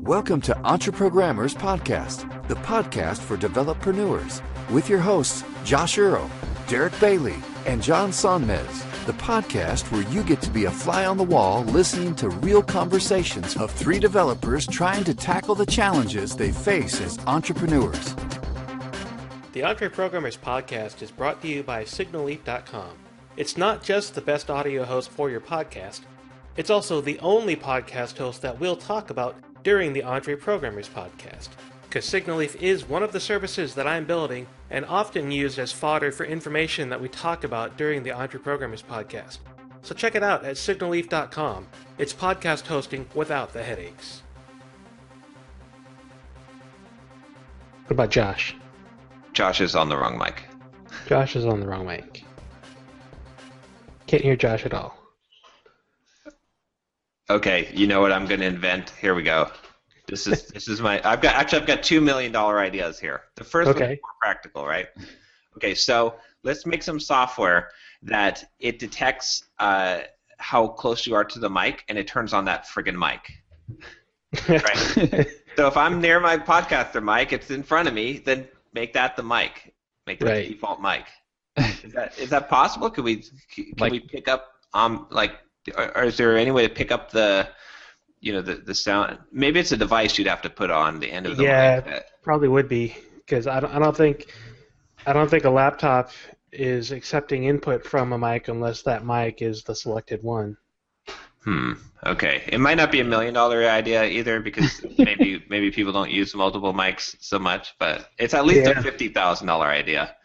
Welcome to Entreprogrammers Podcast, the podcast for developreneurs, with your hosts, Josh Earl, Derick Bailey, and John Sonmez, the podcast where you get to be a fly on the wall listening to real conversations of three developers trying to tackle the challenges they face as entrepreneurs. The Entreprogrammers Podcast is brought to you by SignalLeaf.com. It's not just the best audio host for your podcast, it's also the only podcast host that we'll talk about during the Entreprogrammers Podcast, because SignalLeaf is one of the services that I'm building and often used as fodder for information that we talk about during the Entreprogrammers Podcast. So check it out at SignalLeaf.com. It's podcast hosting without the headaches. What about Josh? Josh is on the wrong mic. Josh is on the wrong mic. Can't hear Josh at all. Okay, you know what I'm going to invent? Here we go. This is my. I've got $2 million ideas here. The first one is more practical, right? Okay, so let's make some software that it detects how close you are to the mic, and it turns on that friggin' mic. Right. So if I'm near my podcaster mic, it's in front of me. Then make that the mic. Make that the default mic. Is that possible? Can we pick up or is there any way to pick up the sound? Maybe it's a device you'd have to put on the end of the mic. Yeah, probably would be, because I don't think a laptop is accepting input from a mic unless that mic is the selected one. Okay. It might not be $1 million idea either, because maybe people don't use multiple mics so much, but it's at least a $50,000 idea.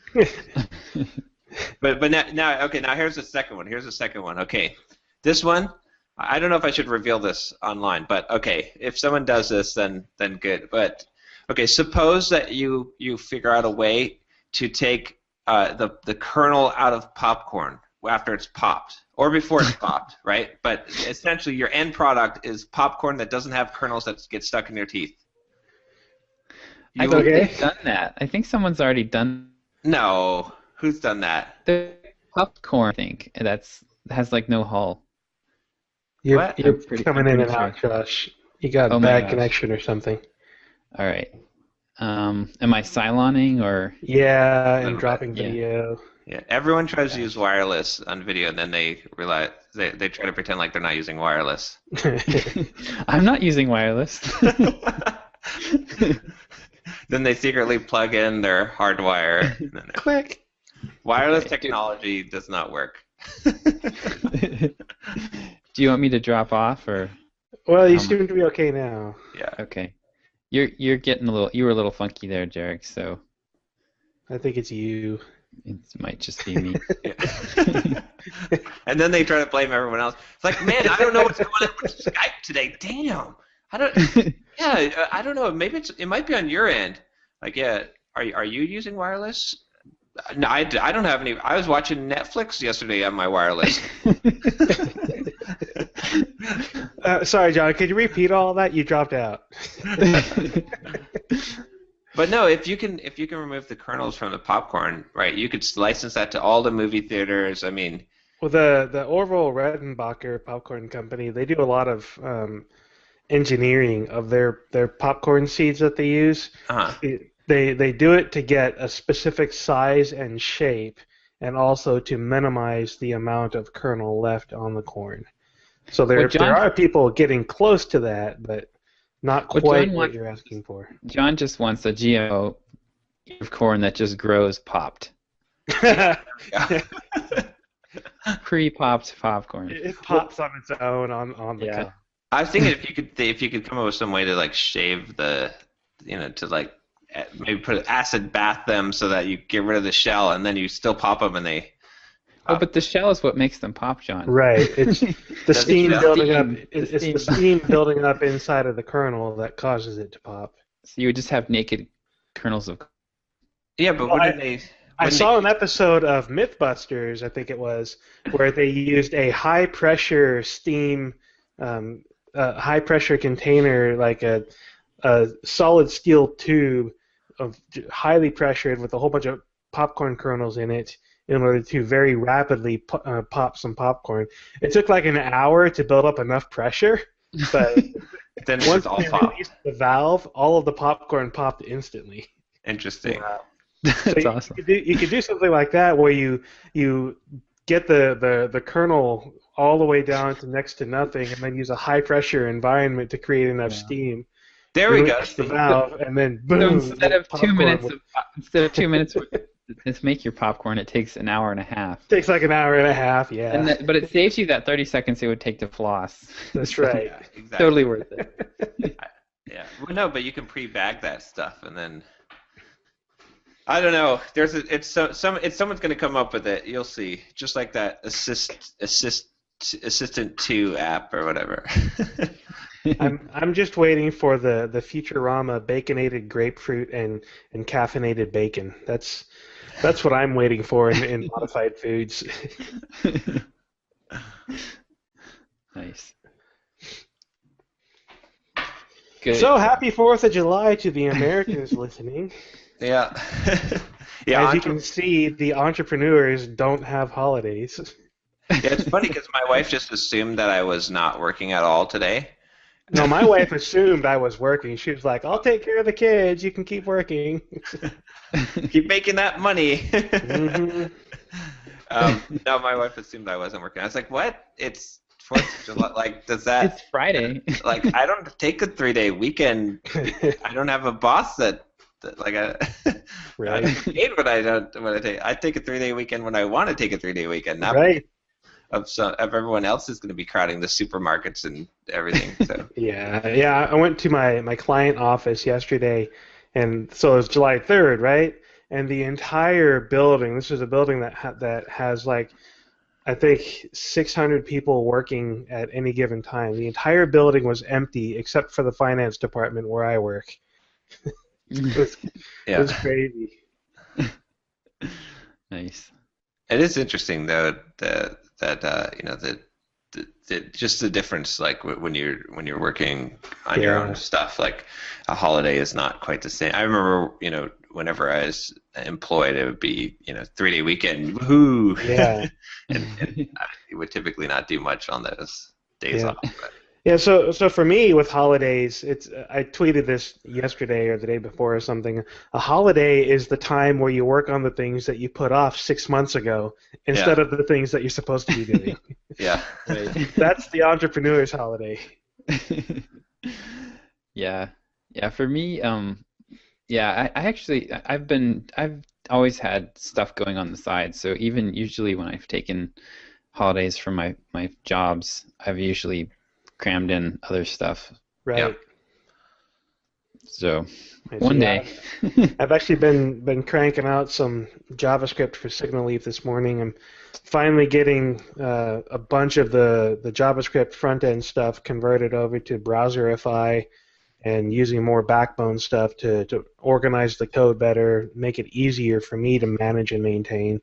But now here's the second one. Okay. This one, I don't know if I should reveal this online, but okay, if someone does this, then good. But okay, suppose that you figure out a way to take the kernel out of popcorn after it's popped, or before it's popped, right? But essentially, your end product is popcorn that doesn't have kernels that get stuck in your teeth. I think they've done that. I think someone's already done. No, who's done that? The popcorn, I think, has like no hull. You're coming in and out, Josh. You got a bad connection or something. All right. Am I Cyloning or? Yeah, and dropping video. Yeah, everyone tries to use wireless on video, and then they realize they try to pretend like they're not using wireless. I'm not using wireless. Then they secretly plug in their hardwire. And then click. Wireless technology does not work. Do you want me to drop off, or? Well, you seem to be okay now. Yeah. Okay. You're getting you were a little funky there, Derick. So. I think it's you. It might just be me. And then they try to blame everyone else. It's like, man, I don't know what's going on with Skype today. Damn. I don't know. Maybe it might be on your end. Like, yeah, are you using wireless? No, I don't have any. I was watching Netflix yesterday on my wireless. Sorry, John. Could you repeat all that? You dropped out. But no, if you can remove the kernels from the popcorn, right? You could license that to all the movie theaters. I mean, well, the Orville Redenbacher popcorn company, they do a lot of engineering of their popcorn seeds that they use. They do it to get a specific size and shape, and also to minimize the amount of kernel left on the corn. So there are people getting close to that, but not quite what you're asking for. John just wants a GMO of corn that just grows popped. Pre-popped popcorn. It pops on its own on the cup. I was thinking if you could come up with some way to like shave to like maybe put acid bath them so that you get rid of the shell, and then you still pop them and they. Oh, but the shell is what makes them pop, John. Right. It's the steam building up. It's the steam building up inside of the kernel that causes it to pop. So you would just have naked kernels of. Yeah, but I saw an episode of Mythbusters, I think it was, where they used a high pressure steam, high pressure container, like a solid steel tube of highly pressured with a whole bunch of popcorn kernels in it, in order to very rapidly pop some popcorn. It took like an hour to build up enough pressure But then once it's all they pop. released the valve, all of the popcorn popped instantly. Interesting. Wow. That's So awesome. You could do something like that where you get the kernel all the way down to next to nothing, and then use a high pressure environment to create enough steam. There we go. Release the valve, and then So boom. instead of 2 minutes, to make your popcorn, it takes an hour and a half. Takes like an hour and a half, yeah. But it saves you that 30 seconds it would take to floss. That's right. Yeah, exactly. Totally worth it. Yeah. Well, no, but you can pre-bag that stuff, and then I don't know. Someone's going to come up with it. You'll see. Just like that Assistant 2 app or whatever. I'm just waiting for the Futurama baconated grapefruit and caffeinated bacon. That's what I'm waiting for in modified foods. Nice. Good. So happy 4th of July to the Americans listening. Yeah. Yeah. As you can see, the entrepreneurs don't have holidays. Yeah, it's funny because my wife just assumed that I was not working at all today. No, my wife assumed I was working. She was like, "I'll take care of the kids. You can keep working." Keep making that money. Mm-hmm. No, my wife assumed I wasn't working. I was like, "What? It's 4th of July. Like, does that? It's Friday. Like, I don't take a 3-day weekend. I don't have a boss that like I Right. get paid when I take. I take a 3-day weekend when I want to take a 3-day weekend. Not Right. of everyone else is going to be crowding the supermarkets and everything. So Yeah. I went to my client office yesterday, and so it was July 3rd, right? And the entire building. This is a building that has like, I think 600 people working at any given time. The entire building was empty except for the finance department where I work. It was crazy. Nice. it is interesting though that just the difference, like when you're working on your own stuff, like a holiday is not quite the same. I remember, whenever I was employed, it would be 3-day weekend, woohoo! Yeah. and I would typically not do much on those days off. But. Yeah, so for me with holidays, I tweeted this yesterday or the day before or something. A holiday is the time where you work on the things that you put off 6 months ago instead of the things that you're supposed to be doing. Yeah. Right. That's the entrepreneur's holiday. Yeah. For me, I've always had stuff going on the side. So even usually when I've taken holidays from my jobs, I've usually crammed in other stuff. Right. Yep. So one day. I've actually been cranking out some JavaScript for Signal Leaf this morning. I'm finally getting a bunch of the JavaScript front end stuff converted over to Browserify and using more backbone stuff to organize the code better, make it easier for me to manage and maintain.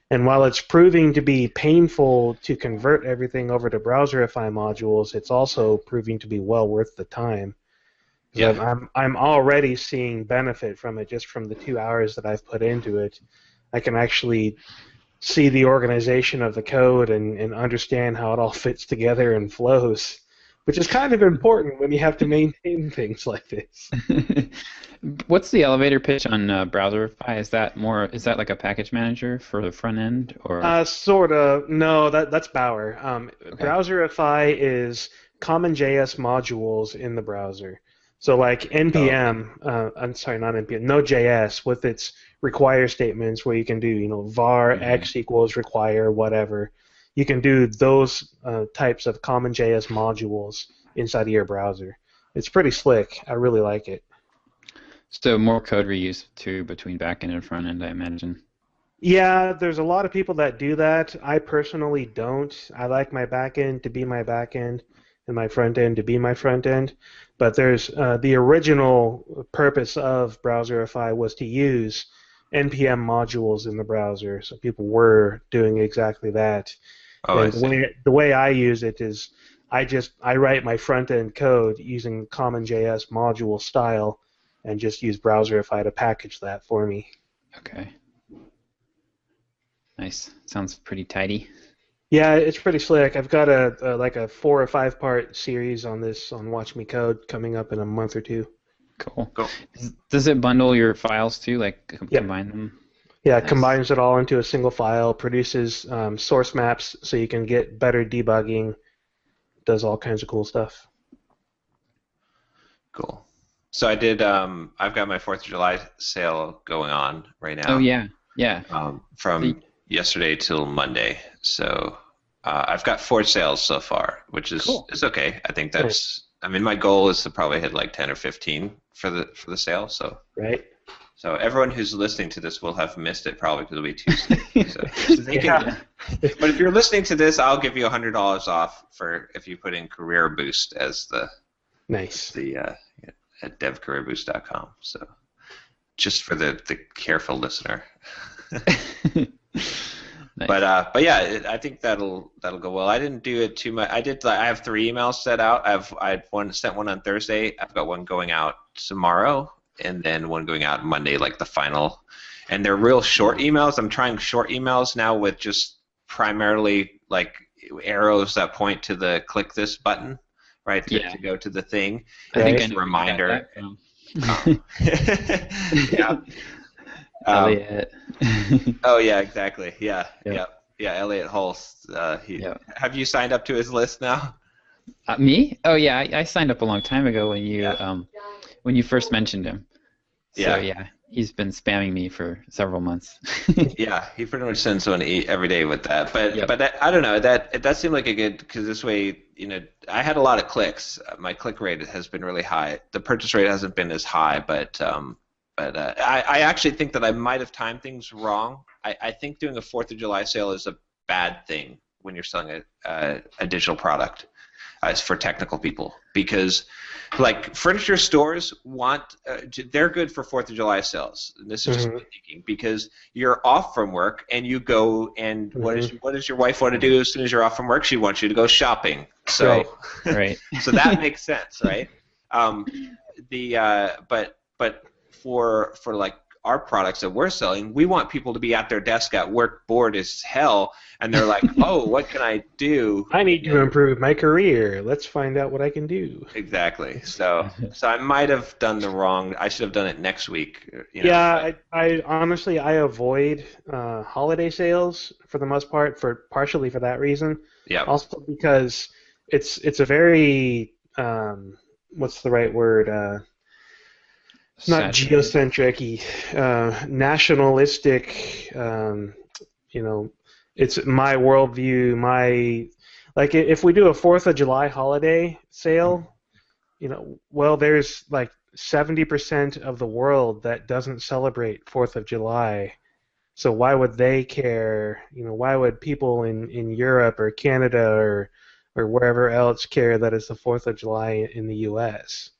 And while it's proving to be painful to convert everything over to Browserify modules, it's also proving to be well worth the time. Yeah. I'm already seeing benefit from it just from the 2 hours that I've put into it. I can actually see the organization of the code and understand how it all fits together and flows, which is kind of important when you have to maintain things like this. What's the elevator pitch on Browserify? Is that like a package manager for the front end, or? Sort of. No, that's Bower. Okay. Browserify is common JS modules in the browser. So like NPM, I'm sorry, not NPM, Node.js with its require statements where you can do, var x equals require whatever. You can do those types of common JS modules inside of your browser. It's pretty slick. I really like it. So more code reuse too between backend and front end, I imagine. Yeah, there's a lot of people that do that. I personally don't. I like my backend to be my backend and my front end to be my front end. But there's the original purpose of Browserify was to use NPM modules in the browser, so people were doing exactly that. Oh, and the way I use it is I write my front end code using common JS module style and just use Browserify to package that for me. Okay. Nice. Sounds pretty tidy. Yeah, it's pretty slick. I've got a like a 4 or 5 part series on this on Watch Me Code coming up in a month or two. Cool. Cool. Does it bundle your files too, like Yep. combine them? Yeah, it Nice. combines it all into a single file, produces source maps so you can get better debugging, does all kinds of cool stuff. Cool. So I've got my 4th of July sale going on right Oh now, yeah, yeah. from yesterday till Monday. So I've got 4 sales so far, which Cool. is okay. I think Nice. I mean, my goal is to probably hit like 10 or 15 for the sale. Right? So everyone who's listening to this will have missed it probably because it'll be too soon. So they can, but if you're listening to this, I'll give you $100 off for if you put in Career Boost as Nice. at devcareerboost.com. So just for the careful listener. Nice. But yeah, I think that'll go well. I didn't do it too much. I have 3 emails set out. I sent one on Thursday. I've got one going out tomorrow, and then one going out Monday, like the final. And they're real short emails. I'm trying short emails now with just primarily like arrows that point to the click this button, right? To go to the thing. I think It's a reminder. Yeah. Elliot. Oh yeah, exactly. Yeah, Yep. yeah. Elliot Hulse. Yep. Have you signed up to his list now? Me? Oh yeah, I signed up a long time ago when you first mentioned him. So yeah, he's been spamming me for several months. Yeah, he pretty much sends one every day with that. But Yep. I don't know. That seemed like a good, because this way, I had a lot of clicks. My click rate has been really high. The purchase rate hasn't been as high, but I actually think that I might have timed things wrong. I think doing a 4th of July sale is a bad thing when you're selling a digital product for technical people, because like furniture stores they're good for 4th of July sales. And this is just me thinking, because you're off from work and you go and what does your wife want to do as soon as you're off from work? She wants you to go shopping. So Right. so that makes sense, right? But for like our products that we're selling, we want people to be at their desk at work, bored as hell, and they're like, "Oh, what can I do? I need to improve my career. Let's find out what I can do." Exactly. So I might have done I should have done it next week. Yeah, I honestly I avoid holiday sales for the most part, partially for that reason. Yeah. Also because it's a very what's the right word? Not geocentric, nationalistic. It's my worldview. Like if we do a 4th of July holiday sale, well, there's like 70% of the world that doesn't celebrate 4th of July. So why would they care? Why would people in Europe or Canada or wherever else care that it's the 4th of July in the U.S.?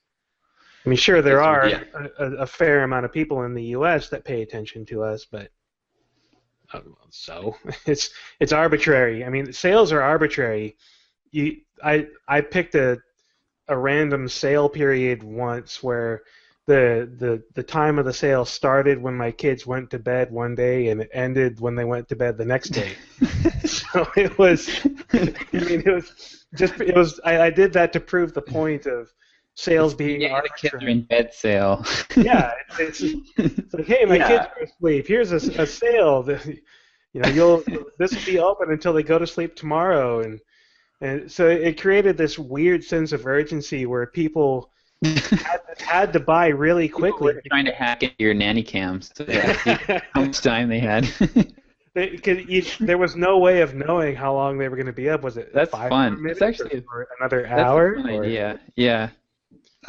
I mean, sure, there are a fair amount of people in the U.S. that pay attention to us, but so it's arbitrary. I mean, sales are arbitrary. I picked a random sale period once where the time of the sale started when my kids went to bed one day and it ended when they went to bed the next day. So it was. I mean, I did that to prove the point of sales being arbitrary. The kids are in bed sale. Yeah, it's like, hey, my kids are asleep. Here's a sale. This will be open until they go to sleep tomorrow, and so it created this weird sense of urgency where people had to buy really quickly. People were trying to hack into your nanny cams to see how much time they had. There was no way of knowing how long they were going to be up. Was it that's 5 fun. minutes It's actually or another hour? That's a fun idea. Yeah.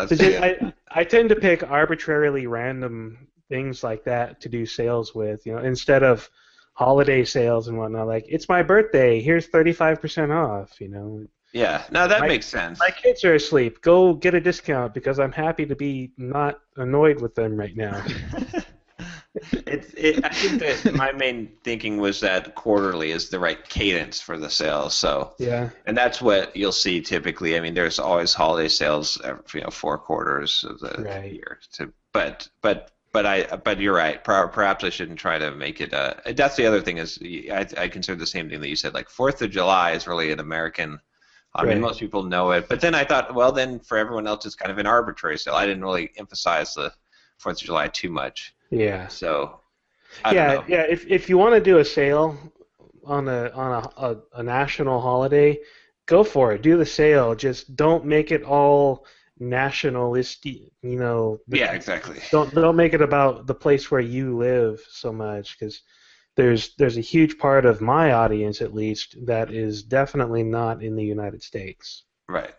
I tend to pick arbitrarily random things like that to do sales with, instead of holiday sales and whatnot. Like, it's my birthday, here's 35% off, Yeah, no, that makes sense. My kids are asleep. Go get a discount because I'm happy to be not annoyed with them right now. I think that my main thinking was that quarterly is the right cadence for the sales. So yeah, and that's what you'll see typically. I mean, there's always holiday sales, 4 quarters of the year. But But you're right. Perhaps I shouldn't try to make it. That's the other thing is I consider the same thing that you said. Like 4th of July is really an American. I mean, most people know it. But then I thought, well, then for everyone else, it's kind of an arbitrary sale. I didn't really emphasize the 4th of July too much. Yeah. So I don't know. Yeah. If you want to do a sale on a national holiday, go for it. Do the sale. Just don't make it all nationalistic, Yeah, exactly. Don't make it about the place where you live so much, because there's a huge part of my audience, at least, that is definitely not in the United States. Right.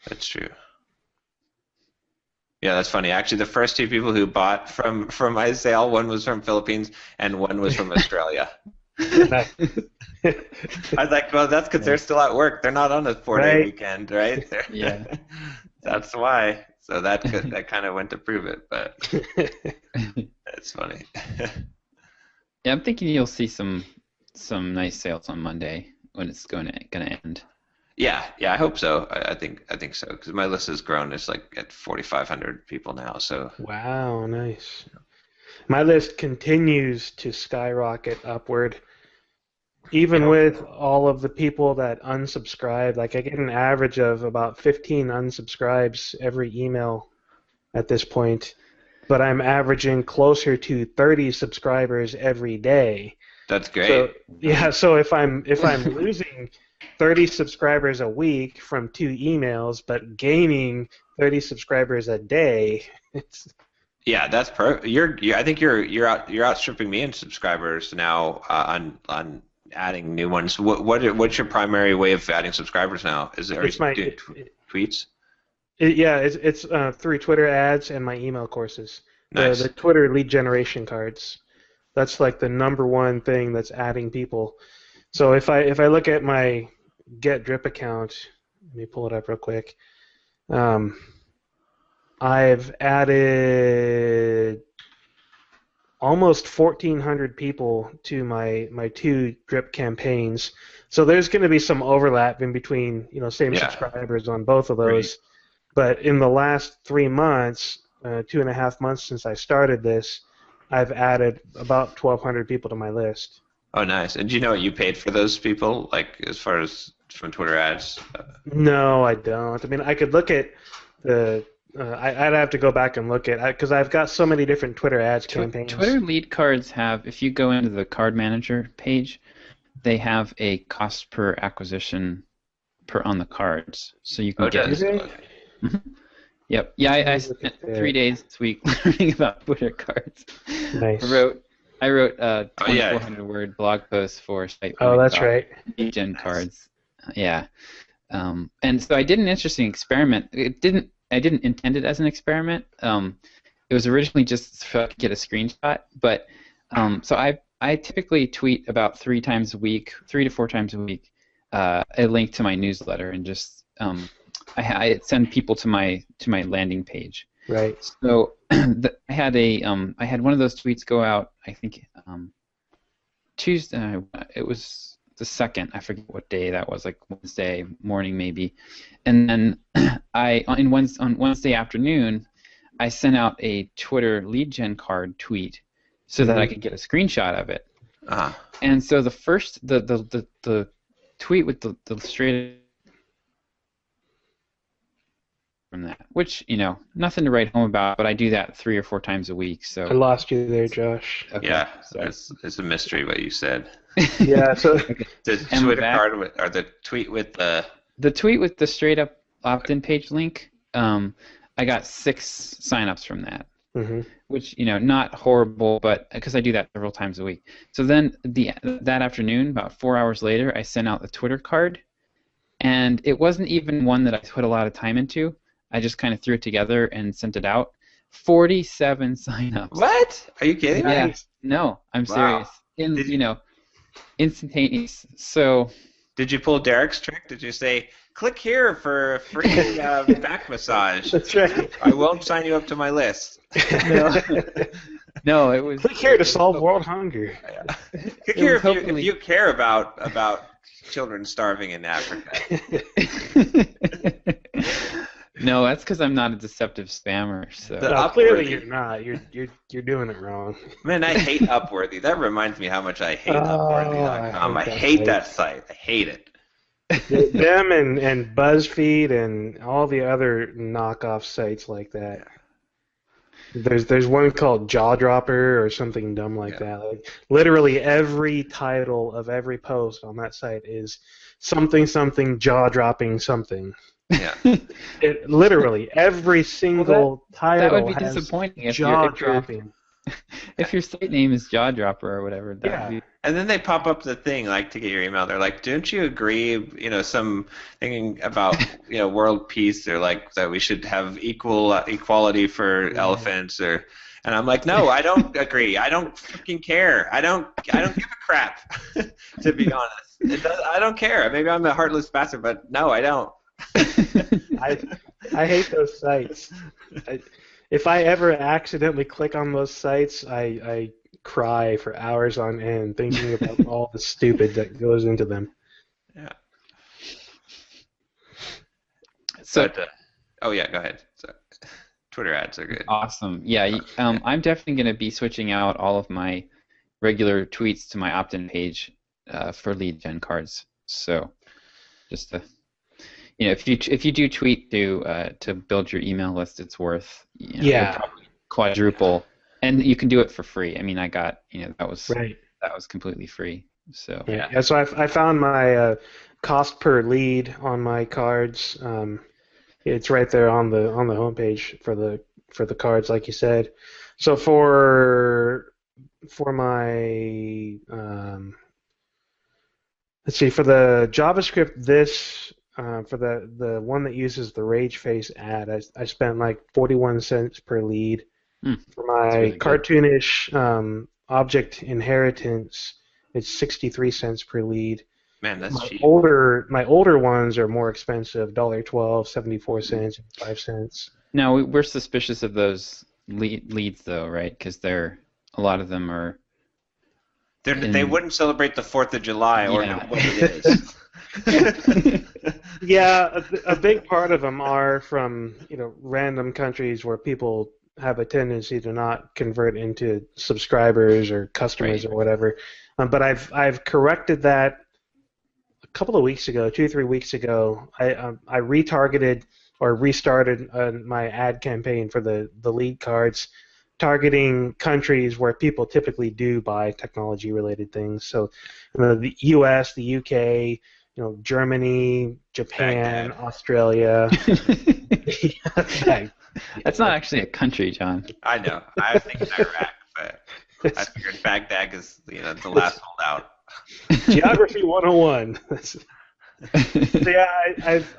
That's true. Yeah, that's funny. Actually, the first 2 people who bought from my sale, one was from Philippines and one was from Australia. I was like, well, that's because they're still at work. They're not on a 4-day weekend, right? Yeah. That's why. So that kind of went to prove it, but it's funny. Yeah, I'm thinking you'll see some nice sales on Monday when it's going to end. Yeah, I hope so. I think so, because my list has grown. It's like at 4,500 people now. So. Wow, nice. My list continues to skyrocket upward. Even with all of the people that unsubscribe, like I get an average of about 15 unsubscribes every email at this point, but I'm averaging closer to 30 subscribers every day. That's great. So if I'm losing 30 subscribers a week from 2 emails, but gaining 30 subscribers a day, it's... Yeah, that's perfect. I think you're outstripping me in subscribers now on adding new ones. What's your primary way of adding subscribers now? Is it tweets? It's through Twitter ads and my email courses. Nice. The Twitter lead generation cards. That's like the number one thing that's adding people. So if I look at my Get Drip account, let me pull it up real quick. I've added almost 1,400 people to my 2 drip campaigns. So there's going to be some overlap in between, same subscribers on both of those. Right. But in the last 3 months, 2.5 months since I started this, I've added about 1,200 people to my list. Oh, nice. And do you know what you paid for those people, like as far as from Twitter ads? No, I don't. I mean, I could look at the... I'd have to go back and look at, because I've got so many different Twitter ads campaigns. Twitter lead cards have, if you go into the card manager page, they have a cost per acquisition on the cards, so you can get. Yep. Yeah, I spent 3 days this week learning about Twitter cards. Nice. I wrote a 2,400 word blog post for Site. Oh, that's right. Lead gen cards. Yeah. And so I did an interesting experiment. I didn't intend it as an experiment. It was originally just so I could get a screenshot, but so I typically tweet about 3 to 4 times a week, a link to my newsletter, and just I send people to my landing page. Right. So I had one of those tweets go out. I think Tuesday. It was the 2nd. I forget what day that was, like Wednesday morning maybe. And then on Wednesday afternoon, I sent out a Twitter lead gen card tweet so that I could get a screenshot of it. Uh-huh. And so the tweet with the straight from that, which nothing to write home about, but I do that 3 or 4 times a week. So I lost you there, Josh. Okay, yeah, it's a mystery what you said. Yeah. So the Twitter card or the tweet with the tweet with the straight up opt-in page link. I got 6 signups from that, which not horrible, but because I do that several times a week. So then that afternoon, about 4 hours later, I sent out the Twitter card, and it wasn't even one that I put a lot of time into. I just kind of threw it together and sent it out. 47 signups. What? Are you kidding me? Yeah. No, I'm serious. Instantaneous. So. Did you pull Derick's trick? Did you say, click here for a free back massage? That's right. I won't sign you up to my list. No, it was. Click here to solve world hunger. Click here if you care about children starving in Africa. No, that's because I'm not a deceptive spammer. So clearly you're not. You're doing it wrong. Man, I hate Upworthy. That reminds me how much I hate Upworthy.com. I hate that site. I hate it. Them and BuzzFeed and all the other knockoff sites like that. There's one called Jaw Dropper or something dumb like that. Like, literally every title of every post on that site is something jaw dropping something. Yeah. Literally every single title that would be has disappointing jaw dropping. If your site name is Jaw Dropper or whatever, that would be. And then they pop up the thing like to get your email. They're like, "Don't you agree? Some thinking about world peace, or like that we should have equality for elephants, or." And I'm like, "No, I don't agree. I don't fucking care. I don't give a crap." To be honest, I don't care. Maybe I'm a heartless bastard, but no, I don't. I hate those sites. If I ever accidentally click on those sites, I cry for hours on end thinking about all the stupid that goes into them. Yeah. So, go ahead. So, Twitter ads are good. Awesome. Yeah, I'm definitely going to be switching out all of my regular tweets to my opt-in page for lead gen cards. So, just to. If you do tweet to build your email list, it's worth probably quadruple, and you can do it for free. I mean, I got that was completely free. So So I found my cost per lead on my cards. It's right there on the homepage for the cards, like you said. So for my let's see, for the JavaScript for the one that uses the rage face ad, I spent like 41 cents per lead. For my really cartoonish object inheritance, it's 63 cents per lead. Man, that's cheap. My older ones are more expensive, $1.12, 74 cents, 5 cents. Now we're suspicious of those leads though, right? Because a lot of them are. They wouldn't celebrate the 4th of July or know what it is. Yeah, a big part of them are from random countries where people have a tendency to not convert into subscribers or customers or whatever. But I've corrected that a couple of weeks ago, 2-3 weeks ago. I retargeted or restarted my ad campaign for the lead cards, targeting countries where people typically do buy technology-related things. So, the U.S., the U.K., Germany, Japan, Australia. That's not actually a country, John. I know. I was thinking Iraq, but I figured Baghdad is the last holdout. Geography 101.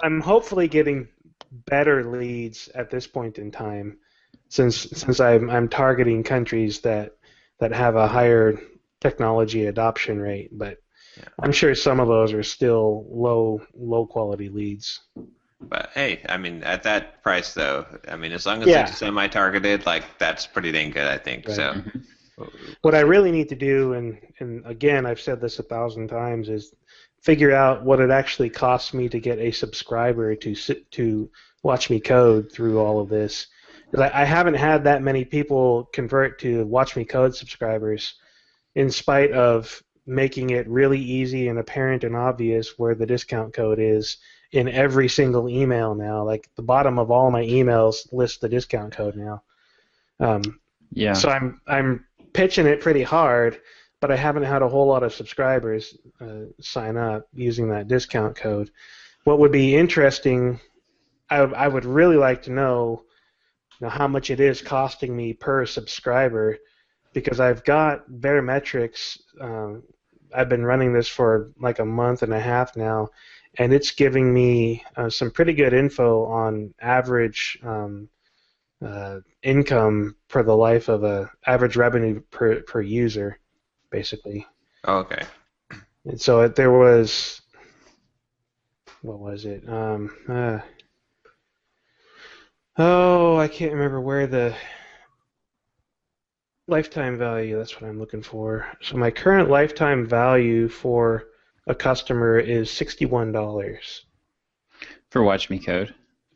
I'm hopefully getting better leads at this point in time, since I'm targeting countries that have a higher technology adoption rate, but I'm sure some of those are still low quality leads. But hey, I mean, at that price though, I mean, as long as it's semi-targeted, that's pretty dang good, I think. Right. So, what I really need to do, and again, I've said this 1,000 times, is figure out what it actually costs me to get a subscriber to watch me code through all of this. Because I haven't had that many people convert to watch me code subscribers, in spite of making it really easy and apparent and obvious where the discount code is in every single email now. Like the bottom of all my emails lists the discount code now. So I'm pitching it pretty hard, but I haven't had a whole lot of subscribers sign up using that discount code. What would be interesting, I would really like to know how much it is costing me per subscriber, because I've got Barometrics. I've been running this for like a month and a half now, and it's giving me some pretty good info on average income per the life of average revenue per user, basically. Oh, okay. And so there was, what was it? I can't remember where the lifetime value, that's what I'm looking for. So my current lifetime value for a customer is $61. For Watch Me Code?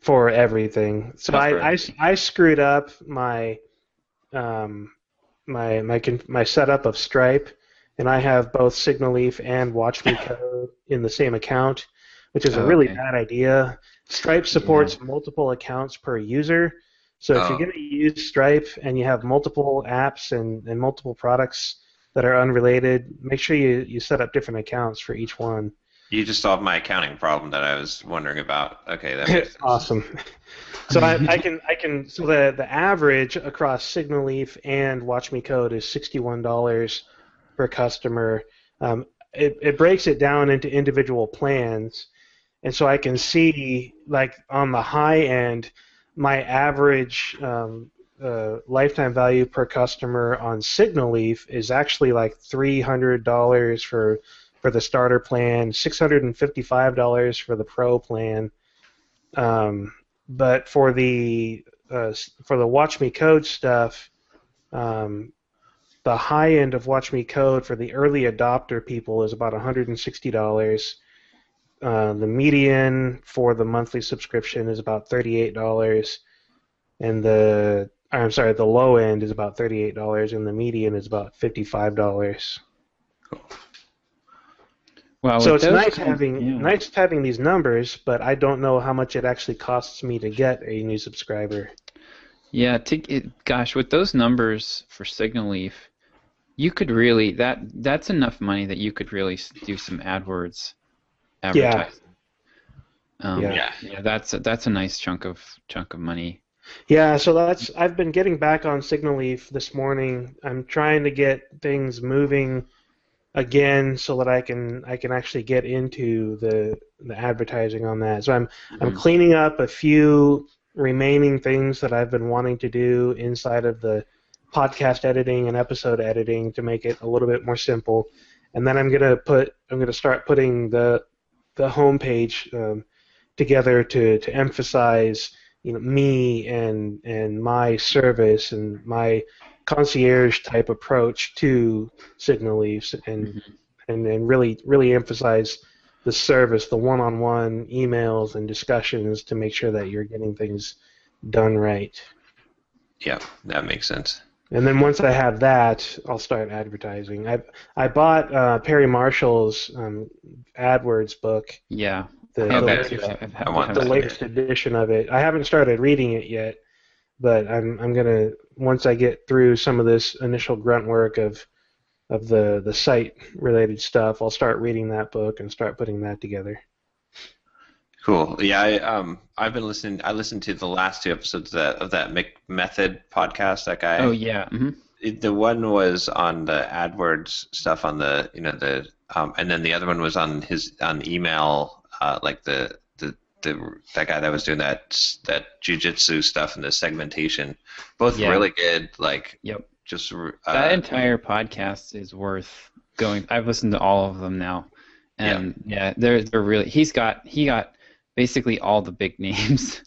for everything. So I screwed up my my setup of Stripe, and I have both Signal-Leaf and WatchMeCode in the same account, which is a really bad idea. Stripe supports multiple accounts per user, so if you're going to use Stripe and you have multiple apps and multiple products that are unrelated, make sure you set up different accounts for each one. You just solved my accounting problem that I was wondering about. Okay, that makes sense. Awesome. So I can. So the average across Signal-Leaf and WatchMeCode is $61 per customer. It breaks it down into individual plans, and so I can see, like, on the high end, my average lifetime value per customer on Signal-Leaf is actually like $300 for the starter plan, $655 for the pro plan. But for the WatchMeCode stuff, the high end of WatchMeCode for the early adopter people is about $160. The median for the monthly subscription is about $38, and the low end is about $38, and the median is about $55. Well, so it's nice having these numbers, but I don't know how much it actually costs me to get a new subscriber. Yeah, gosh, with those numbers for Signal-Leaf, you could really that's enough money that you could really do some AdWords advertising. Yeah, that's a nice chunk of money. Yeah, so I've been getting back on Signal-Leaf this morning. I'm trying to get things moving again so that I can actually get into the advertising on that. So I'm cleaning up a few remaining things that I've been wanting to do inside of the podcast editing and episode editing to make it a little bit more simple. And then I'm gonna start putting the homepage together to emphasize, me and my service and my concierge type approach to Signal-Leafs and really emphasize the service, the one-on-one emails and discussions to make sure that you're getting things done right. Yeah, that makes sense. And then once I have that, I'll start advertising. I bought Perry Marshall's AdWords book. Yeah. The latest edition of it. I haven't started reading it yet, but I'm gonna, once I get through some of this initial grunt work of the site related stuff, I'll start reading that book and start putting that together. Cool. Yeah, I've been listening. I listened to the last two episodes of that Method podcast. That guy. Oh yeah. Mm-hmm. The one was on the AdWords stuff on the and then the other one was on email, like that guy that was doing that jiu-jitsu stuff and the segmentation. Both really good. Like, yep. Just that entire podcast is worth going. I've listened to all of them now, and they're really. He got basically all the big names.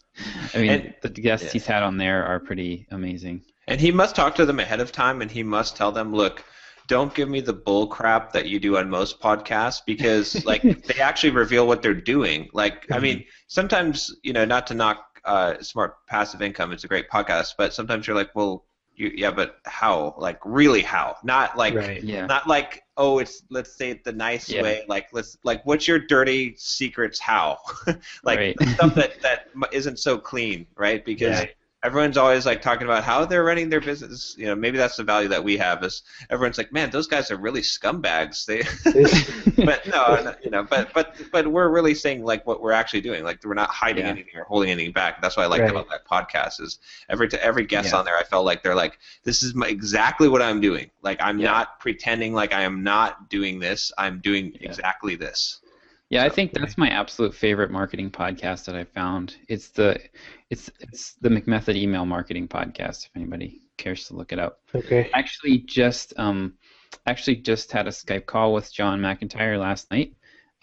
I mean, the guests he's had on there are pretty amazing. And he must talk to them ahead of time, and he must tell them, look, don't give me the bull crap that you do on most podcasts, because like they actually reveal what they're doing. Like, I mean, sometimes, not to knock Smart Passive Income, it's a great podcast, but sometimes you're like, well, but how? Like, really how? Not like, not like, let's say it the nice way. Like, what's your dirty secrets? How? Like stuff that isn't so clean, right? Because everyone's always like talking about how they're running their business. Maybe that's the value that we have, is everyone's like, man, those guys are really scumbags. But no, but we're really saying like what we're actually doing. Like, we're not hiding anything or holding anything back. That's what I liked about that podcast, is every guest on there, I felt like they're like, this is exactly what I'm doing. Like, I'm not pretending like I am not doing this. I'm doing exactly this. Yeah, I think that's my absolute favorite marketing podcast that I found. It's the McMethod Email Marketing Podcast, if anybody cares to look it up. Okay. Actually just had a Skype call with John McIntyre last night,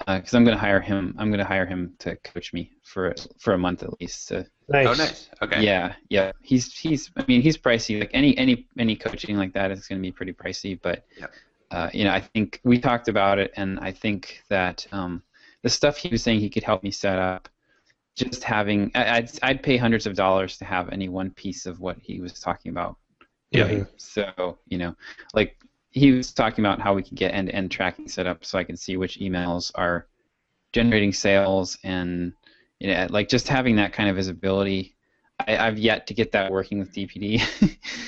because I'm going to hire him. I'm going to hire him to coach me for a month at least. Nice. Oh, nice. Okay. Yeah. He's pricey. Like any coaching like that is going to be pretty pricey, but I think we talked about it, and I think that the stuff he was saying he could help me set up just having, I'd pay hundreds of dollars to have any one piece of what he was talking about doing. So, like he was talking about how we could get end-to-end tracking set up so I can see which emails are generating sales, and like just having that kind of visibility. I've yet to get that working with DPD.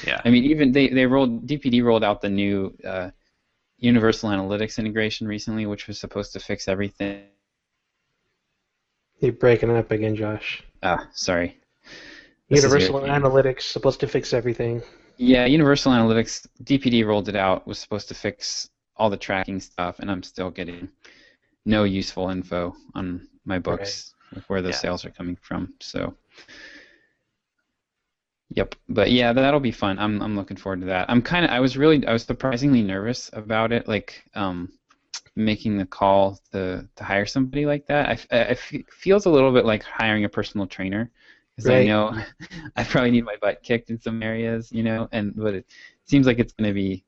Yeah. I mean, even DPD rolled out the new Universal Analytics integration recently, which was supposed to fix everything. You're breaking up again, Josh. Sorry. Universal Analytics supposed to fix everything. Yeah, Universal Analytics, DPD rolled it out, was supposed to fix all the tracking stuff, and I'm still getting no useful info on my books, like where the sales are coming from. So, yep. But yeah, that'll be fun. I'm looking forward to that. I was surprisingly nervous about it, like making the call to hire somebody like that. It feels a little bit like hiring a personal trainer. Because I know I probably need my butt kicked in some areas, but it seems like it's going to be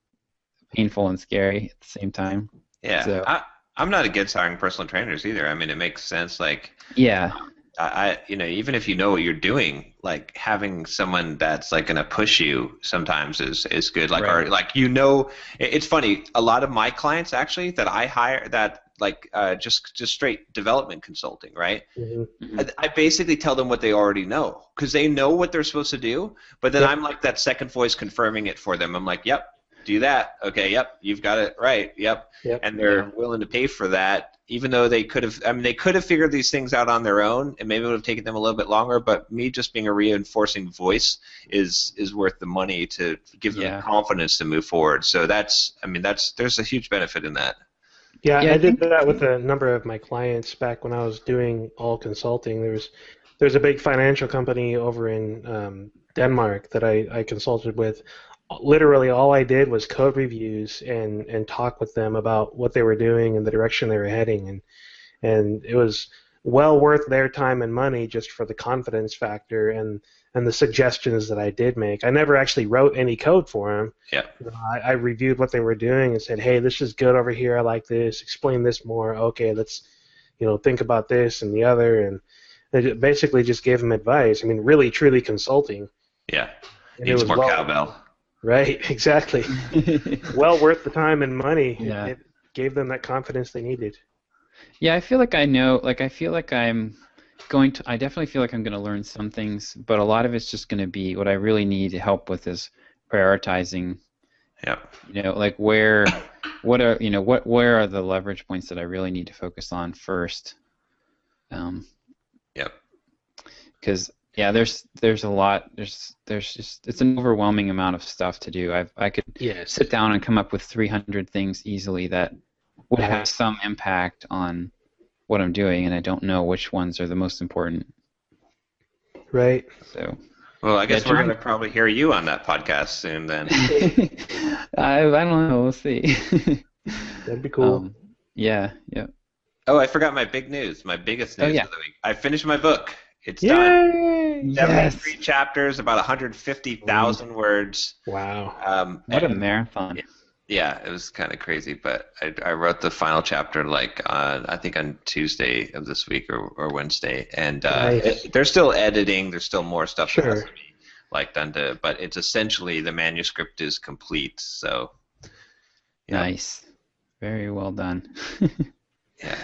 painful and scary at the same time. Yeah, so, I'm not against hiring personal trainers either. I mean, it makes sense. Like, even if you know what you're doing, like having someone that's like going to push you sometimes is good. Like, or like it's funny. A lot of my clients actually that I hire that. Like just straight development consulting, right? Mm-hmm. I basically tell them what they already know because they know what they're supposed to do, but then I'm like that second voice confirming it for them. I'm like, yep, do that. Okay, yep, you've got it right. Yep. And they're willing to pay for that, even though they could have. I mean, they could have figured these things out on their own, and maybe it would have taken them a little bit longer. But me just being a reinforcing voice is worth the money to give them the confidence to move forward. So there's a huge benefit in that. Yeah, I did that with a number of my clients back when I was doing all consulting. There's a big financial company over in Denmark that I consulted with. Literally all I did was code reviews and talk with them about what they were doing and the direction they were heading, and it was well worth their time and money just for the confidence factor and the suggestions that I did make. I never actually wrote any code for them. Yeah. I reviewed what they were doing and said, hey, this is good over here. I like this. Explain this more. Okay, let's think about this and the other. And I basically just gave them advice. I mean, really, truly consulting. Yeah. Needs more cowbell. Right, exactly. Well worth the time and money. Yeah. It gave them that confidence they needed. Yeah, I feel like I know. Like, I feel like I definitely feel like I'm going to learn some things, but a lot of it's just going to be what I really need help with is prioritizing. Yeah. Like where are the leverage points that I really need to focus on first? Yep. Because there's a lot. There's just it's an overwhelming amount of stuff to do. I could sit down and come up with 300 things easily that would have some impact on what I'm doing, and I don't know which ones are the most important. Right. So. Well, I guess we're going to probably hear you on that podcast soon then. I don't know. We'll see. That'd be cool. Yeah. Oh, I forgot my big news. My biggest news of the week. I finished my book. It's done. 73 chapters, about 150,000 words. Wow. What a marathon. Yeah, it was kind of crazy, but I wrote the final chapter I think on Tuesday of this week or Wednesday, and they're still editing. There's still more stuff that has to be done but it's essentially the manuscript is complete. So nice, very well done. Yeah,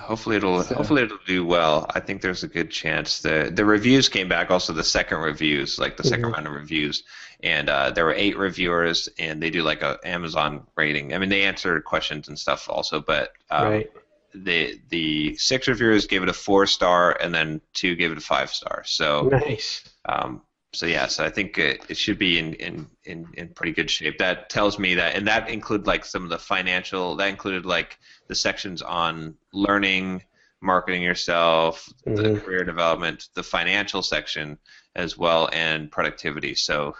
hopefully it'll do well. I think there's a good chance. The reviews came back, also the second reviews, like the second round of reviews. And there were 8 reviewers, and they do like a Amazon rating. I mean, they answer questions and stuff also, but the 6 reviewers gave it a 4-star, and then 2 gave it a 5-star. So nice. So I think it should be in pretty good shape. That tells me that, and that included like some of the financial. That included like the sections on learning, marketing yourself, the career development, the financial section as well, and productivity. So.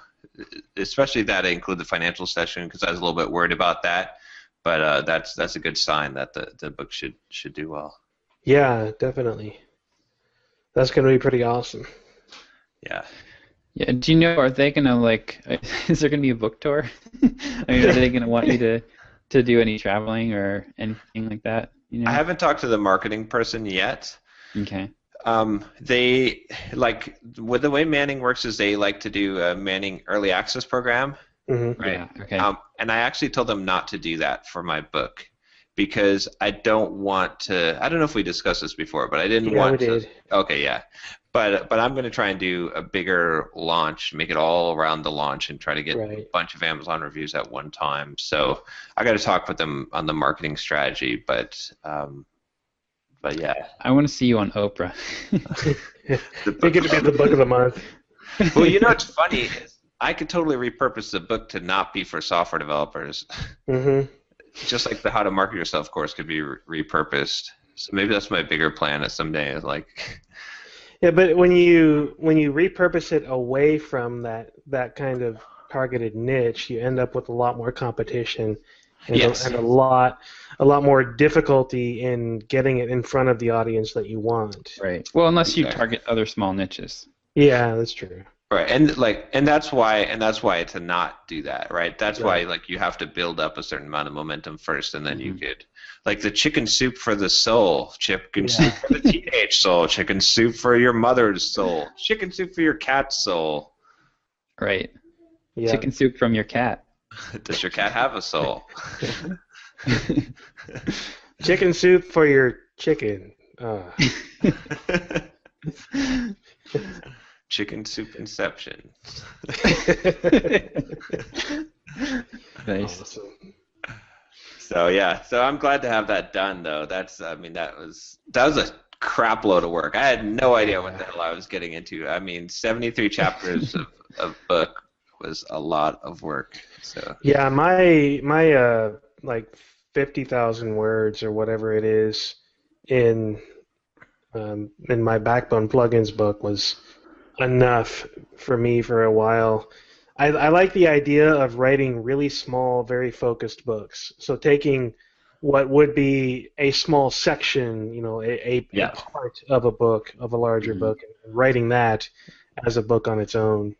Especially that include the financial section because I was a little bit worried about that, but that's a good sign that the book should do well. Yeah, definitely. That's going to be pretty awesome. Yeah. Yeah. Do you know? Are they going to is there going to be a book tour? I mean, are they going to want you to do any traveling or anything like that? I haven't talked to the marketing person yet. Okay. They like with the way Manning works is they like to do a Manning early access program, right? Yeah. Okay. And I actually told them not to do that for my book because I don't want to. I don't know if we discussed this before, but I didn't want to. Did. Okay, yeah. But I'm going to try and do a bigger launch, make it all around the launch, and try to get a bunch of Amazon reviews at one time. So I got to talk with them on the marketing strategy, but yeah. I want to see you on Oprah. They get to be the book of the month. Well, you know what's funny is I could totally repurpose the book to not be for software developers. Mm-hmm. Just like the How to Market Yourself course could be repurposed. So maybe that's my bigger plan is someday. Like. Yeah, but when you repurpose it away from that kind of targeted niche, you end up with a lot more competition and, and a lot more difficulty in getting it in front of the audience that you want. Right. Well, unless you target other small niches. Yeah, that's true. Right, and that's why to not do that, right? That's why like you have to build up a certain amount of momentum first, and then you could, like the chicken soup for the soul, chicken soup for the teenage soul, chicken soup for your mother's soul, chicken soup for your cat's soul. Right. Yeah. Chicken soup from your cat. Does your cat have a soul? Chicken soup for your chicken. Chicken soup inception. Nice. Awesome. So I'm glad to have that done though. That was a crap load of work. I had no idea what the hell I was getting into. I mean, 73 chapters of book was a lot of work. So yeah, my like 50,000 words or whatever it is in my Backbone plugins book was enough for me for a while. I like the idea of writing really small, very focused books. So taking what would be a small section, a part of a book, of a larger book, and writing that as a book on its own.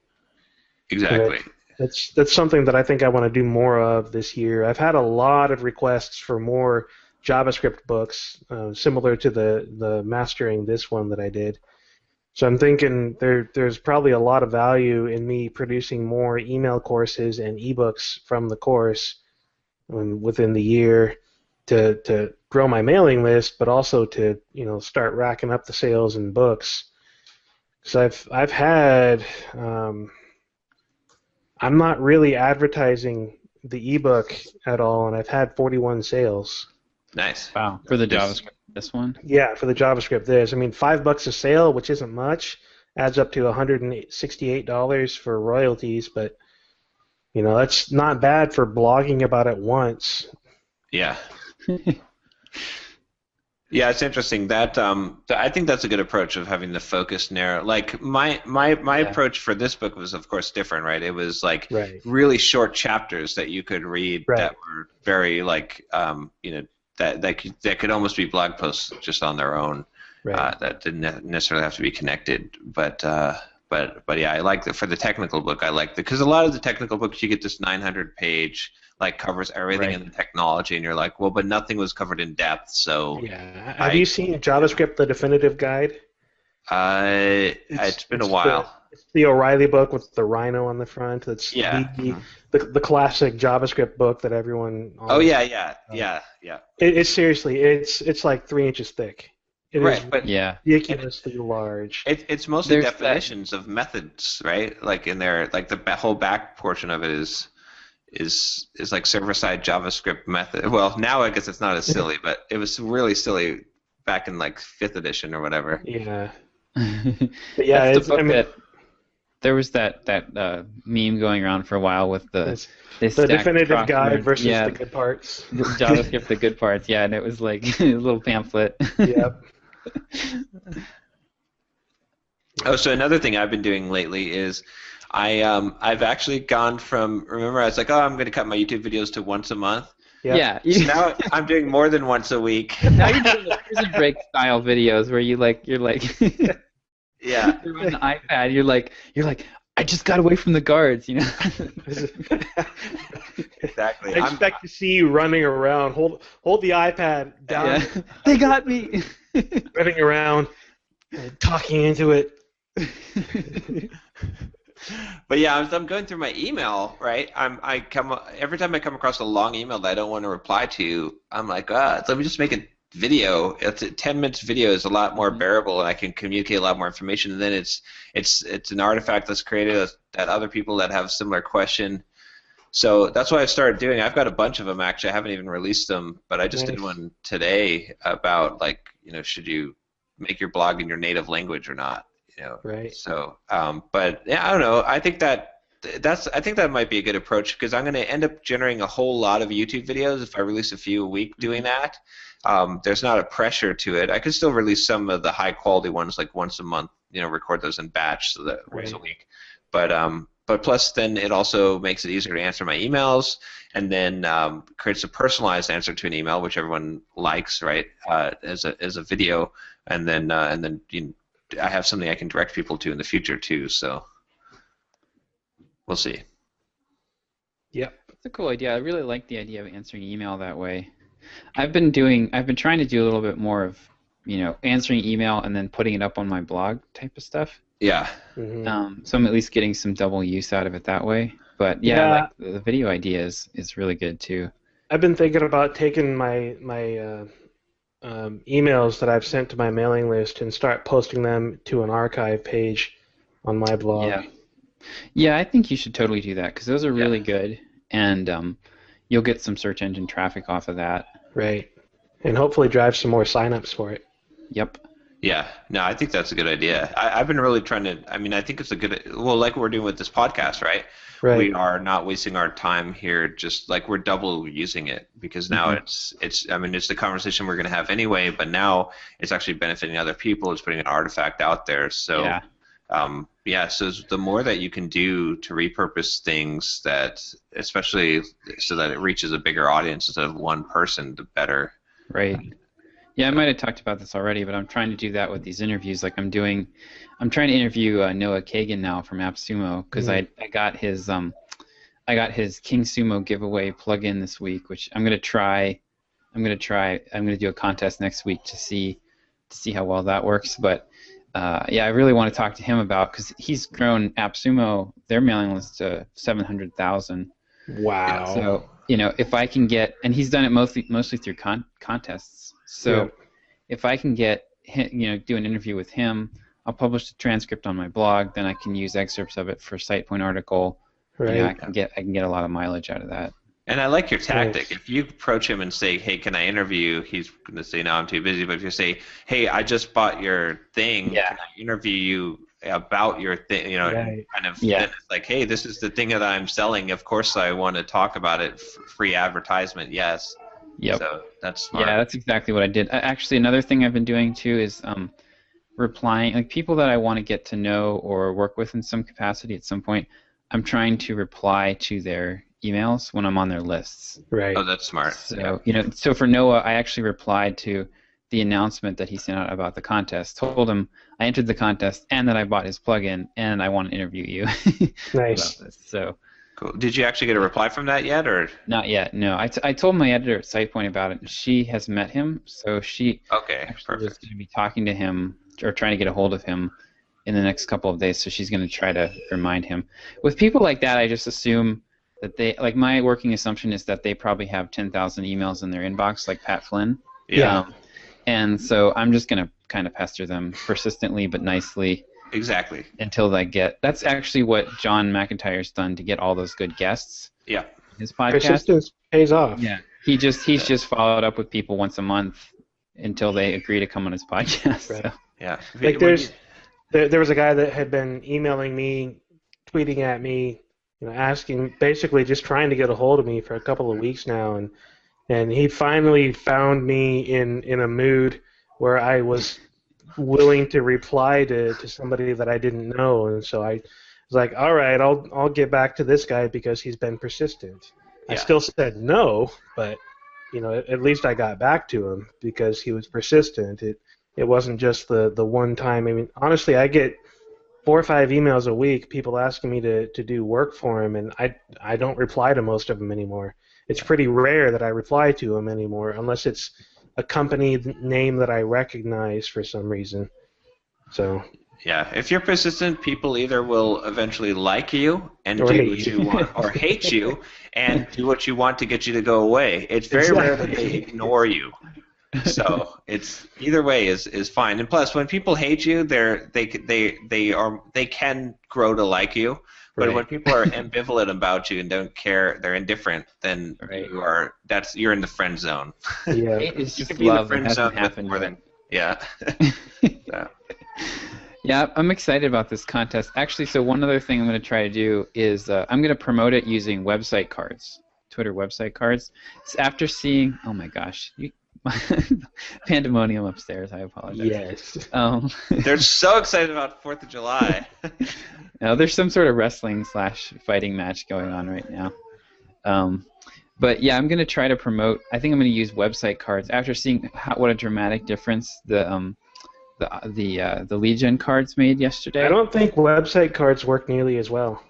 Exactly. That's something that I think I want to do more of this year. I've had a lot of requests for more JavaScript books, similar to the Mastering This one that I did. So I'm thinking there's probably a lot of value in me producing more email courses and ebooks from the course within the year to grow my mailing list, but also to start racking up the sales and books. So I've had I'm not really advertising the ebook at all, and I've had 41 sales. Nice. Wow. For the JavaScript, this one? Yeah, for the JavaScript this. I mean, $5 a sale, which isn't much, adds up to $168 for royalties, but that's not bad for blogging about it once. Yeah. Yeah, it's interesting that I think that's a good approach of having the focus narrow. Like my approach for this book was of course different, right? It was like really short chapters that you could read that were very like that could almost be blog posts just on their own. That didn't necessarily have to be connected, but yeah, I like for the technical book. I like because a lot of the technical books you get this 900-page like covers everything in the technology, and you're like, well, but nothing was covered in depth. So yeah, have you seen JavaScript: The Definitive Guide? It's been a while. It's the O'Reilly book with the rhino on the front. It's the classic JavaScript book that everyone. It's seriously, it's like 3 inches thick. It is ridiculously large. It's mostly definitions of methods, right? Like in there, like the whole back portion of it is like server-side JavaScript method. Well, now I guess it's not as silly, but it was really silly back in like 5th edition or whatever. Yeah. Yeah, that's the book that there was that meme going around for a while with the definitive guide versus the good parts. JavaScript, the good parts, and it was like a little pamphlet. Yep. Oh, so another thing I've been doing lately is I've actually gone from, remember I was like, I'm going to cut my YouTube videos to once a month. Yeah. So now I'm doing more than once a week. Now you're doing the prison break style videos where you're like yeah. You're on the iPad. You're like I just got away from the guards, Exactly. I expect to see you running around. Hold the iPad down. Yeah. They got me. Running around. Talking into it. But yeah, I'm going through my email, right? Every time I come across a long email that I don't want to reply to, I'm like, let me just make a video. It's 10 minutes video is a lot more bearable, and I can communicate a lot more information. And then it's an artifact that's created that other people that have a similar question. So that's what I started doing. I've got a bunch of them actually. I haven't even released them, but I just did one today about should you make your blog in your native language or not? Right. So, but yeah, I don't know. I think that might be a good approach because I'm going to end up generating a whole lot of YouTube videos if I release a few a week doing that. There's not a pressure to it. I could still release some of the high quality ones like once a month. Record those in batch so that once a week. But plus then it also makes it easier to answer my emails and then creates a personalized answer to an email which everyone likes, right? As a video, and then I have something I can direct people to in the future too. So we'll see. Yep, that's a cool idea. I really like the idea of answering email that way. I've been trying to do a little bit more of answering email and then putting it up on my blog type of stuff. Yeah. Mm-hmm. So I'm at least getting some double use out of it that way. But yeah, like the video idea is really good too. I've been thinking about taking my emails that I've sent to my mailing list and start posting them to an archive page on my blog. Yeah, I think you should totally do that because those are really good, and you'll get some search engine traffic off of that. Right, and hopefully drive some more signups for it. Yep. Yeah, no, I think that's a good idea. I've been really trying to. I mean, I think it's like what we're doing with this podcast, right? Right. We are not wasting our time here. Just like we're double using it because now it's. I mean, it's the conversation we're going to have anyway, but now it's actually benefiting other people. It's putting an artifact out there. So, so the more that you can do to repurpose things that, especially so that it reaches a bigger audience instead of one person, the better. Right. Yeah, I might have talked about this already, but I'm trying to do that with these interviews. Like I'm trying to interview Noah Kagan now from AppSumo because I got his King Sumo giveaway plugin this week, which I'm gonna try. I'm gonna do a contest next week to see how well that works. But I really want to talk to him about because he's grown AppSumo their mailing list to 700,000. Wow. So if I can get, and he's done it mostly through contests. So if I can get do an interview with him, I'll publish the transcript on my blog. Then I can use excerpts of it for SitePoint article. Right. I can get a lot of mileage out of that. And I like your tactic. If you approach him and say, "Hey, can I interview you?" He's going to say, "No, I'm too busy." But if you say, "Hey, I just bought your thing. Can I interview you about your thing?" Then it's like, "Hey, this is the thing that I'm selling. Of course, I want to talk about it. Free advertisement, yes." Yep. So that's smart. Yeah, that's exactly what I did. Actually, another thing I've been doing too is replying, like people that I want to get to know or work with in some capacity at some point. I'm trying to reply to their emails when I'm on their lists. Right. Oh, that's smart. So so for Noah, I actually replied to the announcement that he sent out about the contest. Told him I entered the contest and that I bought his plugin and I want to interview you. Nice. About this. So. Cool. Did you actually get a reply from that yet, or? Not yet. No. I told my editor at SitePoint about it, and she has met him, so she actually is going to be talking to him or trying to get a hold of him in the next couple of days. So she's going to try to remind him. With people like that, I just assume that they my working assumption is that they probably have 10,000 emails in their inbox, like Pat Flynn. Yeah. And so I'm just going to kind of pester them persistently but nicely. Exactly. Until they get. That's actually what John McIntyre's done to get all those good guests. Yeah. His podcast. Persistence pays off. Yeah. He's just followed up with people once a month until they agree to come on his podcast. Right. So. Yeah. Like there was a guy that had been emailing me, tweeting at me, asking, basically just trying to get a hold of me for a couple of weeks now, and he finally found me in a mood where I was willing to reply to somebody that I didn't know, and so I was like, all right, I'll get back to this guy because he's been persistent. I still said no, but at least I got back to him because he was persistent. It wasn't just the one time. I mean, honestly, I get 4 or 5 emails a week, people asking me to do work for them, and I don't reply to most of them anymore. It's pretty rare that I reply to them anymore, unless it's a company name that I recognize for some reason. So. Yeah, if you're persistent, people either will eventually like you and or do what you want, or hate you and do what you want to get you to go away. It's very rare that they ignore you. So it's either way is fine. And plus, when people hate you, they can grow to like you. But when people are ambivalent about you and don't care, they're indifferent, then you're in the friend zone. Yeah, it's just love that hasn't happened yet. So. Yeah, I'm excited about this contest. Actually, so one other thing I'm going to try to do is I'm going to promote it using website cards, Twitter website cards. It's after seeing, oh my gosh, pandemonium upstairs. I apologize. Yes. They're so excited about 4th of July. No, there's some sort of wrestling / fighting match going on right now. But yeah, I'm going to try to promote. I think I'm going to use website cards after seeing what a dramatic difference the lead gen cards made yesterday. I don't think website cards work nearly as well.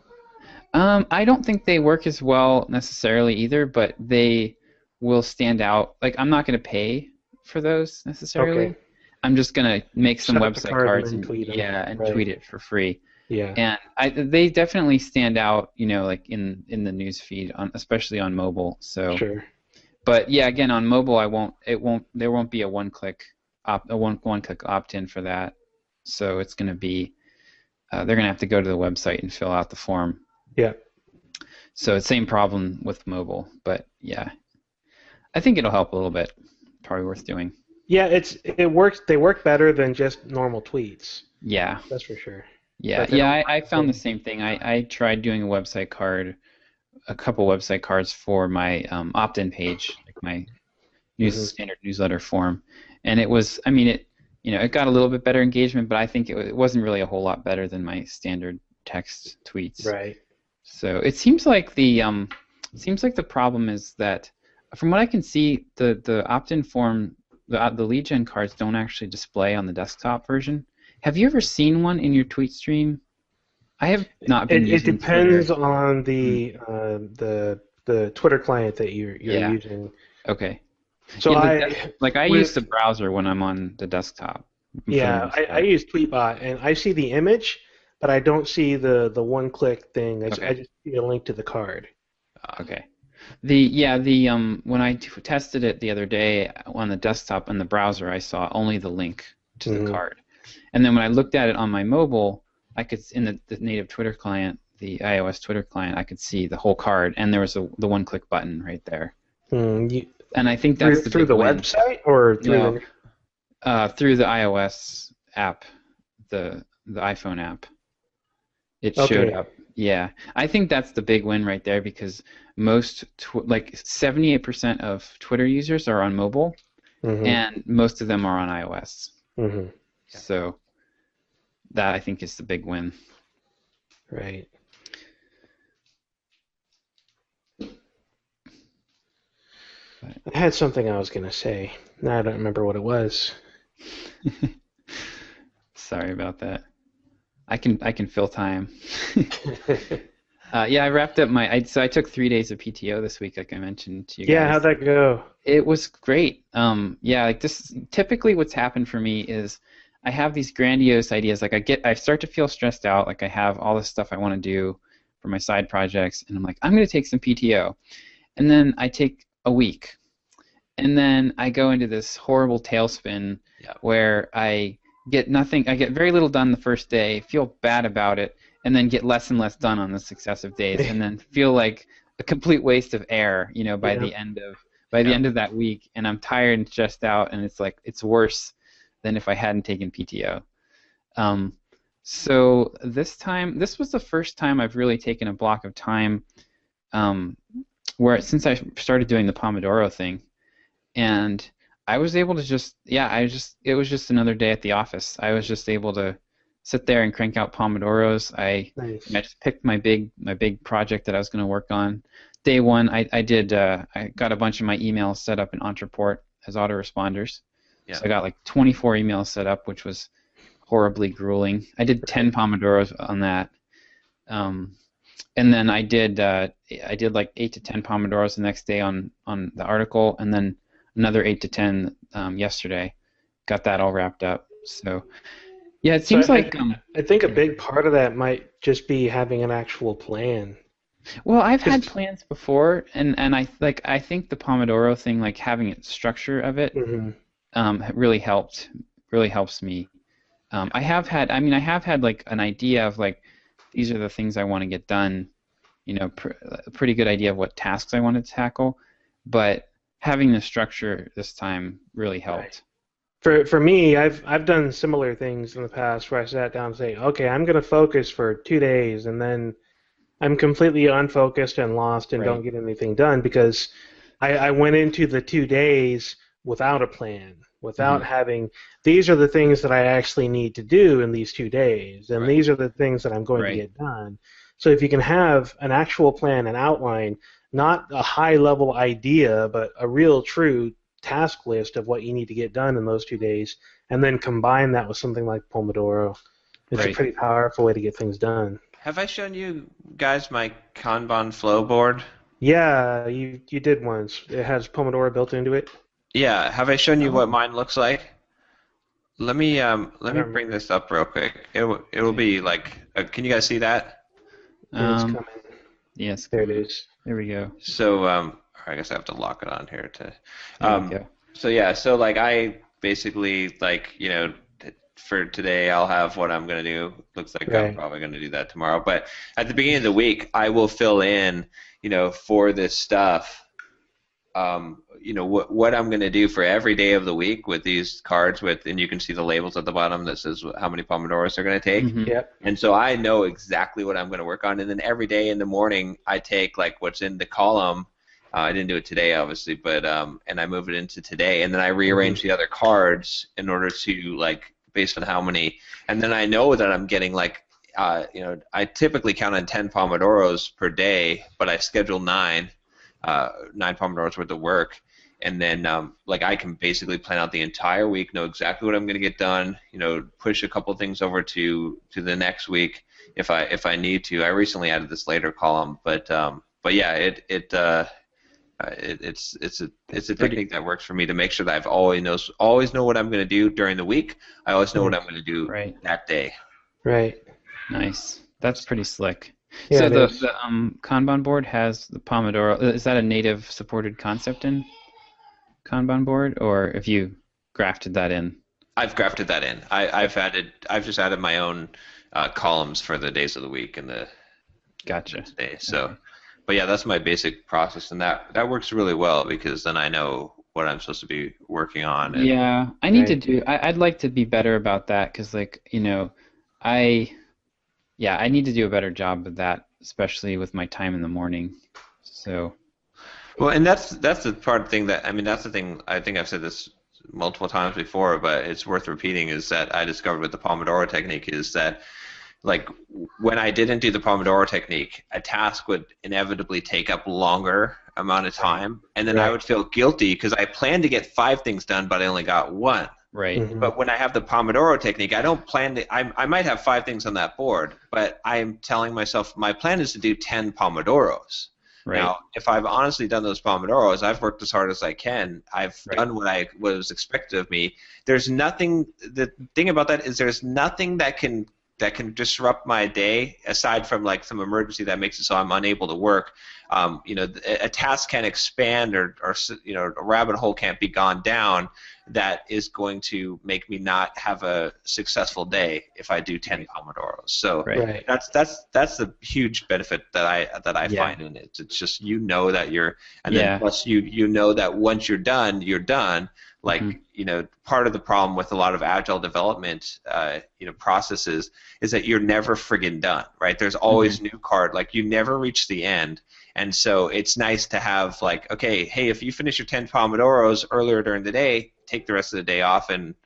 I don't think they work as well necessarily either, but they will stand out. Like, I'm not going to pay for those necessarily. Okay. I'm just going to make some website cards and tweet it for free. Yeah. And they definitely stand out, like in the news feed, especially on mobile. So. Sure. But yeah, again, on mobile, there won't be a one-click opt-in for that. So it's going to be, they're going to have to go to the website and fill out the form. Yeah. So it's same problem with mobile, but yeah, I think it'll help a little bit. Probably worth doing. Yeah, it works. They work better than just normal tweets. Yeah. That's for sure. Yeah, I found the same thing. I tried doing a couple website cards for my opt-in page, like my standard newsletter form. And it was, it got a little bit better engagement, but I think it wasn't really a whole lot better than my standard text tweets. Right. So it seems like the problem is that, from what I can see, the opt-in form, the lead gen cards don't actually display on the desktop version. Have you ever seen one in your tweet stream? I have not been using It depends Twitter. On the Twitter client that you're using. Okay. So I use the browser when I'm on the desktop. Yeah, I use Tweetbot, and I see the image, but I don't see the one-click thing. I just see a link to the card. Okay. When I tested it the other day on the desktop and the browser, I saw only the link to the card. And then when I looked at it on my mobile, I could, in the native Twitter client, the iOS Twitter client, I could see the whole card, and there was the one-click button right there. And I think that's through the website or through through the iOS app, the iPhone app. It showed up. Yeah, I think that's the big win right there, because most 78% of Twitter users are on mobile, and most of them are on iOS. Mm-hmm. So that, I think, is the big win. Right. I had something I was going to say. Now I don't remember what it was. Sorry about that. I can fill time. I wrapped up so I took 3 days of PTO this week, like I mentioned to you guys. Yeah, how'd that go? It was great. This typically what's happened for me is I have these grandiose ideas. Like I start to feel stressed out. Like I have all this stuff I want to do for my side projects, and I'm like, I'm going to take some PTO, and then I take a week, and then I go into this horrible tailspin where I get nothing. I get very little done the first day, feel bad about it, and then get less and less done on the successive days, and then feel like a complete waste of air, by the end of that week, and I'm tired and stressed out, and it's like it's worse than if I hadn't taken PTO. So this was the first time I've really taken a block of time where, since I started doing the Pomodoro thing, and I was able to it was just another day at the office. I was just able to sit there and crank out Pomodoros. I just picked my big project that I was going to work on. Day one, I got a bunch of my emails set up in Entreport as autoresponders. Yeah. So I got like 24 emails set up, which was horribly grueling. I did 10 Pomodoros on that. And then I did like 8 to 10 Pomodoros the next day on the article, and then another 8 to 10 yesterday. Got that all wrapped up. So Yeah, it seems like I think a big part of that might just be having an actual plan. Well, I've had plans before, and I think the Pomodoro thing, like having it structure of it, really helped. Really helps me. I have had like an idea of like these are the things I want to get done. You know, a pretty good idea of what tasks I want to tackle, but having the structure this time really helped. For me, I've done similar things in the past where I sat down and say, okay, I'm going to focus for 2 days, and then I'm completely unfocused and lost and don't get anything done because I went into the 2 days without a plan, without having, these are the things that I actually need to do in these 2 days, and these are the things that I'm going to get done. So if you can have an actual plan, an outline, not a high-level idea, but a real true task list of what you need to get done in those 2 days, and then combine that with something like Pomodoro, it's a pretty powerful way to get things done. Have I shown you guys my Kanban flow board? Yeah, you did once. It has Pomodoro built into it. Yeah, have I shown you what mine looks like? Let me bring this up real quick. It will be like, can you guys see that? It's coming. Yes. There it is. There we go. So I guess I have to lock it on here to. There we go. So yeah, so like I basically like for today I'll have what I'm gonna do. Looks like I'm probably gonna do that tomorrow. But at the beginning of the week, I will fill in, for this stuff, what I'm gonna do for every day of the week with these cards and you can see the labels at the bottom that says how many Pomodoros they're gonna take. Yep. And so I know exactly what I'm gonna work on, and then every day in the morning I take like what's in the column. I didn't do it today, obviously, but and I move it into today, and then I rearrange the other cards in order to like based on how many, and then I know that I'm getting like, I typically count on 10 Pomodoros per day, but I schedule 9 Pomodoros worth of work, and then like I can basically plan out the entire week, know exactly what I'm going to get done, push a couple things over to the next week if I need to. I recently added this later column, but yeah, it's a technique that works for me to make sure that I've always know what I'm going to do during the week. I always know what I'm going to do that day. Right. Nice. That's pretty slick. Yeah, so the Kanban board has the Pomodoro. Is that a native supported concept in Kanban board, or have you grafted that in? I've grafted that in. I've just added my own columns for the days of the week and the day. So. Okay. But yeah, that's my basic process, and that works really well because then I know what I'm supposed to be working on. Yeah, I need to do. I'd like to be better about that because, like, I need to do a better job of that, especially with my time in the morning. So. Well, and that's the part thing that's the thing. I think I've said this multiple times before, but it's worth repeating. Is that I discovered with the Pomodoro technique is that. Like when I didn't do the Pomodoro technique, a task would inevitably take up longer amount of time, and then I would feel guilty because I planned to get 5 things done, but I only got 1. Right. But when I have the Pomodoro technique, I don't plan to. I might have 5 things on that board, but I'm telling myself my plan is to do 10 Pomodoros. Right. Now, if I've honestly done those Pomodoros, I've worked as hard as I can. I've done what was expected of me. There's nothing. The thing about that is there's nothing that can disrupt my day aside from like some emergency that makes it so I'm unable to work. A task can expand or a rabbit hole can't be gone down that is going to make me not have a successful day if I do 10 Pomodoros. So that's the huge benefit that I find in it. It's just that you're, and then plus you know that once you're done, you're done. Like, part of the problem with a lot of agile development, processes is that you're never friggin' done, right? There's always new card. Like, you never reach the end. And so it's nice to have, like, okay, hey, if you finish your 10 Pomodoros earlier during the day, take the rest of the day off and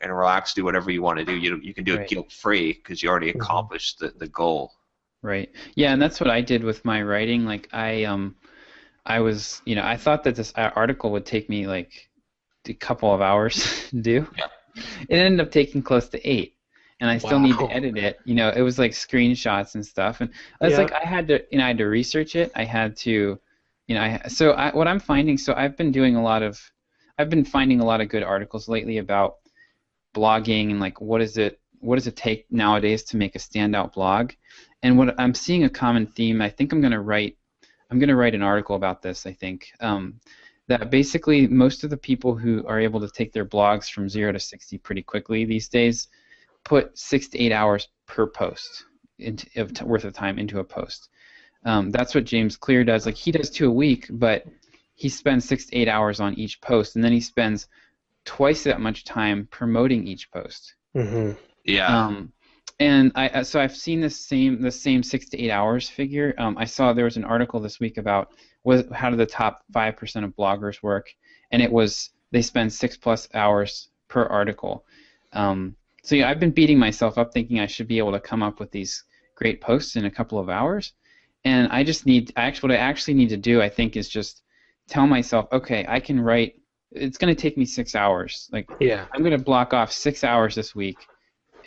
relax, do whatever you want to do. You can do it guilt-free because you already accomplished the goal. Right. Yeah, and that's what I did with my writing. Like, I was, I thought that this article would take me, like, a couple of hours to do. Yeah. It ended up taking close to 8, and I still need to edit it. It was like screenshots and stuff, and it's like I had to research it. I had to, what I'm finding. So I've been finding a lot of good articles lately about blogging and like what does it take nowadays to make a standout blog. And what I'm seeing a common theme, I think I'm going to write an article about this, I think, that basically most of the people who are able to take their blogs from 0 to 60 pretty quickly these days put 6 to 8 hours per post worth of time into a post. That's what James Clear does. Like he does 2 a week, but he spends 6 to 8 hours on each post, and then he spends twice that much time promoting each post. Mm-hmm. Yeah. And so I've seen the same 6 to 8 hours figure. I saw there was an article this week about how do the top 5% of bloggers work, and it was they spend 6+ hours per article. So yeah, I've been beating myself up thinking I should be able to come up with these great posts in a couple of hours, and what I actually need to do, I think, is just tell myself, okay, I can write. It's going to take me 6 hours. Like, yeah, I'm going to block off 6 hours this week.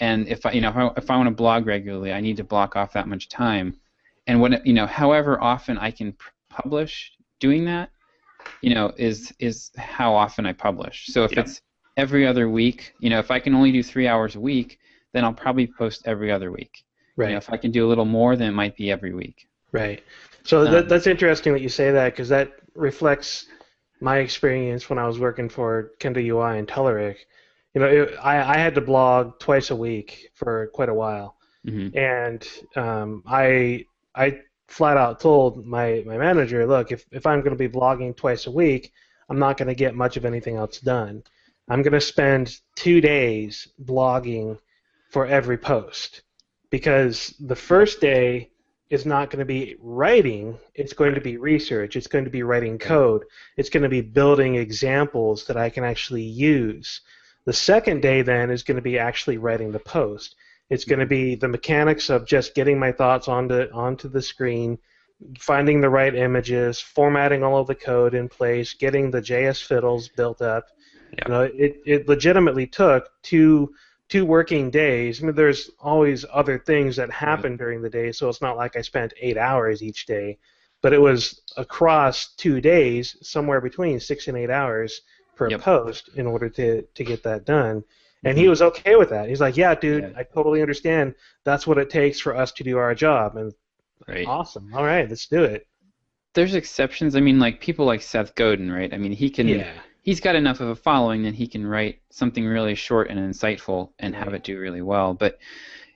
And if I want to blog regularly, I need to block off that much time. And however often I can publish, doing that, is how often I publish. So if it's every other week, if I can only do 3 hours a week, then I'll probably post every other week. Right. If I can do a little more, then it might be every week. Right. So that's interesting that you say that, because that reflects my experience when I was working for Kendall UI and Telerik. I had to blog twice a week for quite a while, and I flat out told my manager, look, if I'm going to be blogging twice a week, I'm not going to get much of anything else done. I'm going to spend 2 days blogging for every post, because the first day is not going to be writing, it's going to be research, it's going to be writing code, it's going to be building examples that I can actually use. The second day then is going to be actually writing the post. It's going to be the mechanics of just getting my thoughts onto the screen, finding the right images, formatting all of the code in place, getting the JS fiddles built up. Yeah. It legitimately took two working days. I mean, there's always other things that happen during the day, so it's not like I spent 8 hours each day, but it was across 2 days, somewhere between 6 and 8 hours per post in order to get that done. And he was okay with that. He's like, yeah, dude, I totally understand. That's what it takes for us to do our job. And awesome. All right, let's do it. There's exceptions. I mean, like people like Seth Godin, right? I mean, he's got enough of a following that he can write something really short and insightful and have it do really well. But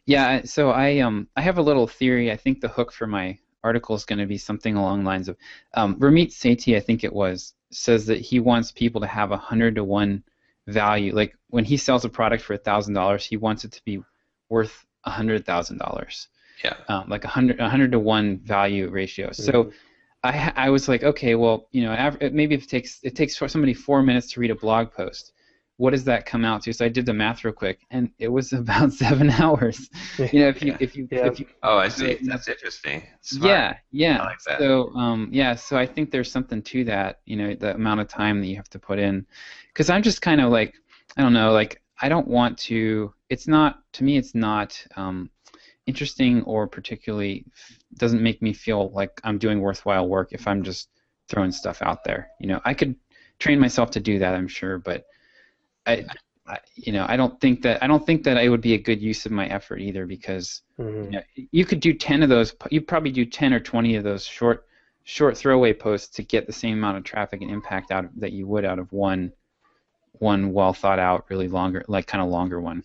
yeah, so I have a little theory. I think the hook for my article is going to be something along the lines of Ramit Sethi, I think it was, says that he wants people to have 100 to 1 value. Like when he sells a product for $1,000, he wants it to be worth $100,000. Yeah. Like 100 to 1 value ratio. So I was like, okay, well, maybe if it takes for somebody 4 minutes to read a blog post, what does that come out to? So I did the math real quick, and it was about 7 hours. If you oh, I see. That's interesting. Smart. Yeah. I like that. So so I think there's something to that. The amount of time that you have to put in, because I'm just kind of like, I don't know, like I don't want to. It's not interesting or particularly doesn't make me feel like I'm doing worthwhile work if I'm just throwing stuff out there. I could train myself to do that, I'm sure, but I don't think that it would be a good use of my effort either, because you could do 10 of those. You probably do 10 or 20 of those short throwaway posts to get the same amount of traffic and impact that you would out of one well thought out, really longer, like kind of longer one.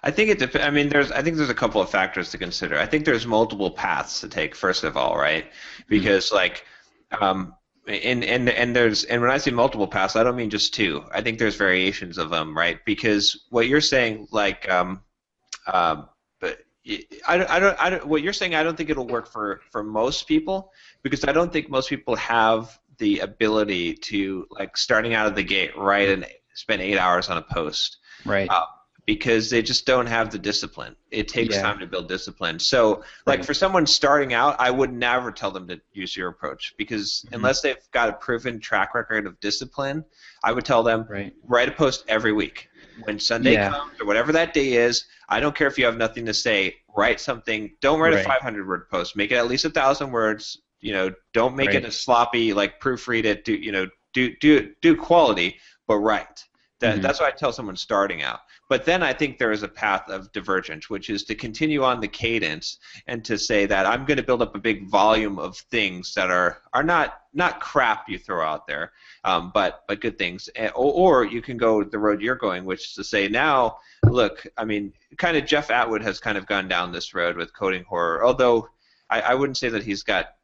I think it depends. I mean, I think there's a couple of factors to consider. I think there's multiple paths to take. First of all, right? Because and when I say multiple paths, I don't mean just two. I think there's variations of them, right? Because what you're saying, like, but what you're saying, I don't think it'll work for most people, because I don't think most people have the ability to, like, starting out of the gate, right, and spend 8 hours on a post, right? Because they just don't have the discipline. It takes time to build discipline. So, like, for someone starting out, I would never tell them to use your approach, because unless they've got a proven track record of discipline, I would tell them, write a post every week. When Sunday comes, or whatever that day is, I don't care if you have nothing to say, write something. Don't write a 500-word post. Make it at least 1,000 words. Don't make it a sloppy, like, proofread it. Do quality, but write. That's what I tell someone starting out. But then I think there is a path of divergence, which is to continue on the cadence and to say that I'm going to build up a big volume of things that are not crap you throw out there, but good things. Or you can go the road you're going, which is to say now, look, I mean, kind of Jeff Atwood has kind of gone down this road with coding horror, although I wouldn't say that he's got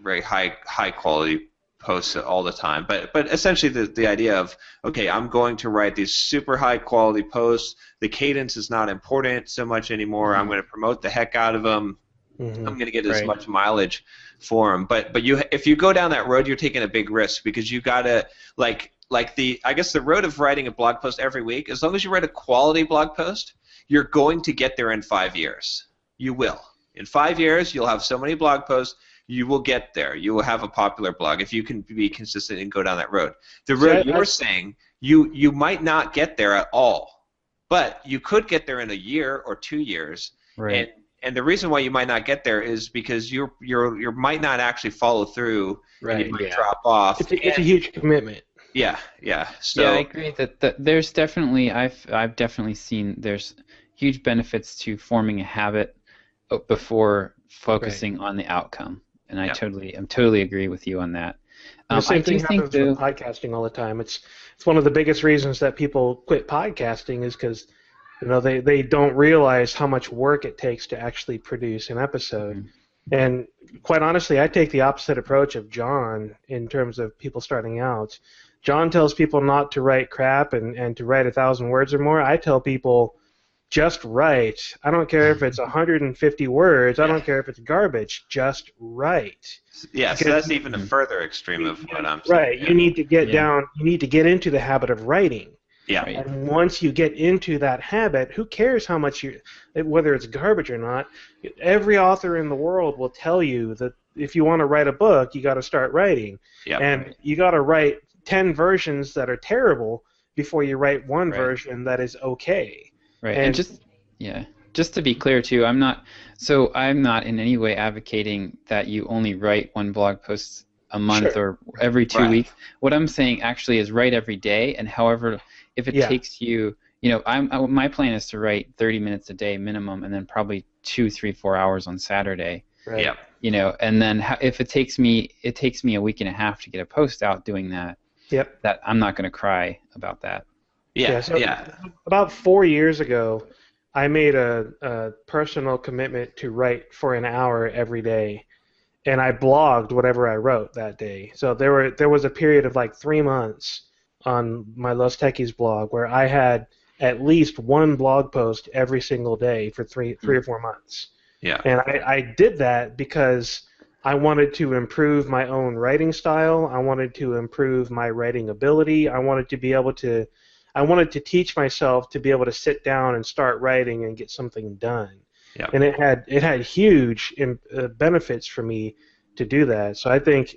very high quality posts all the time, but essentially the idea of, okay, I'm going to write these super high quality posts. The cadence is not important so much anymore. I'm going to promote the heck out of them. I'm going to get as much mileage for them. But if you go down that road, you're taking a big risk, because you gotta I guess the road of writing a blog post every week. As long as you write a quality blog post, you're going to get there in 5 years. You will. In 5 years, you'll have so many blog posts. You will get there. You will have a popular blog if you can be consistent and go down that road. The road you're saying, you might not get there at all, but you could get there in a year or 2 years. Right. And the reason why you might not get there is because you might not actually follow through. Right. And you might drop off. It's a huge commitment. Yeah. So yeah, I agree that there's definitely I've definitely seen there's huge benefits to forming a habit before focusing on the outcome. And I totally agree with you on that. The same thing happens with podcasting all the time. It's one of the biggest reasons that people quit podcasting is because they don't realize how much work it takes to actually produce an episode. And quite honestly, I take the opposite approach of John in terms of people starting out. John tells people not to write crap and to write 1,000 words or more. I tell people, just write. I don't care if it's 150 words. I don't care if it's garbage. Just write. Yeah, so that's even a further extreme of what I'm saying. Right. You need to get down. You need to get into the habit of writing. Yeah. And once you get into that habit, who cares how much whether it's garbage or not? Every author in the world will tell you that if you want to write a book, you got to start writing. Yep. And you got to write 10 versions that are terrible before you write one version that is okay. Right, and just to be clear too, I'm not in any way advocating that you only write one blog post a month or every 2 weeks. What I'm saying actually is write every day, and however, if it takes you, my plan is to write 30 minutes a day minimum, and then probably 2, 3, 4 hours on Saturday. Right. Yep. And then if it takes me a week and a half to get a post out doing that. Yep. That I'm not going to cry about that. About 4 years ago, I made a personal commitment to write for an hour every day, and I blogged whatever I wrote that day. So there was a period of like 3 months on my Los Techies blog where I had at least one blog post every single day for three or 4 months. Yeah. And I did that because I wanted to improve my own writing style. I wanted to improve my writing ability. I wanted to teach myself to be able to sit down and start writing and get something done. Yep. And it had huge benefits for me to do that. So I think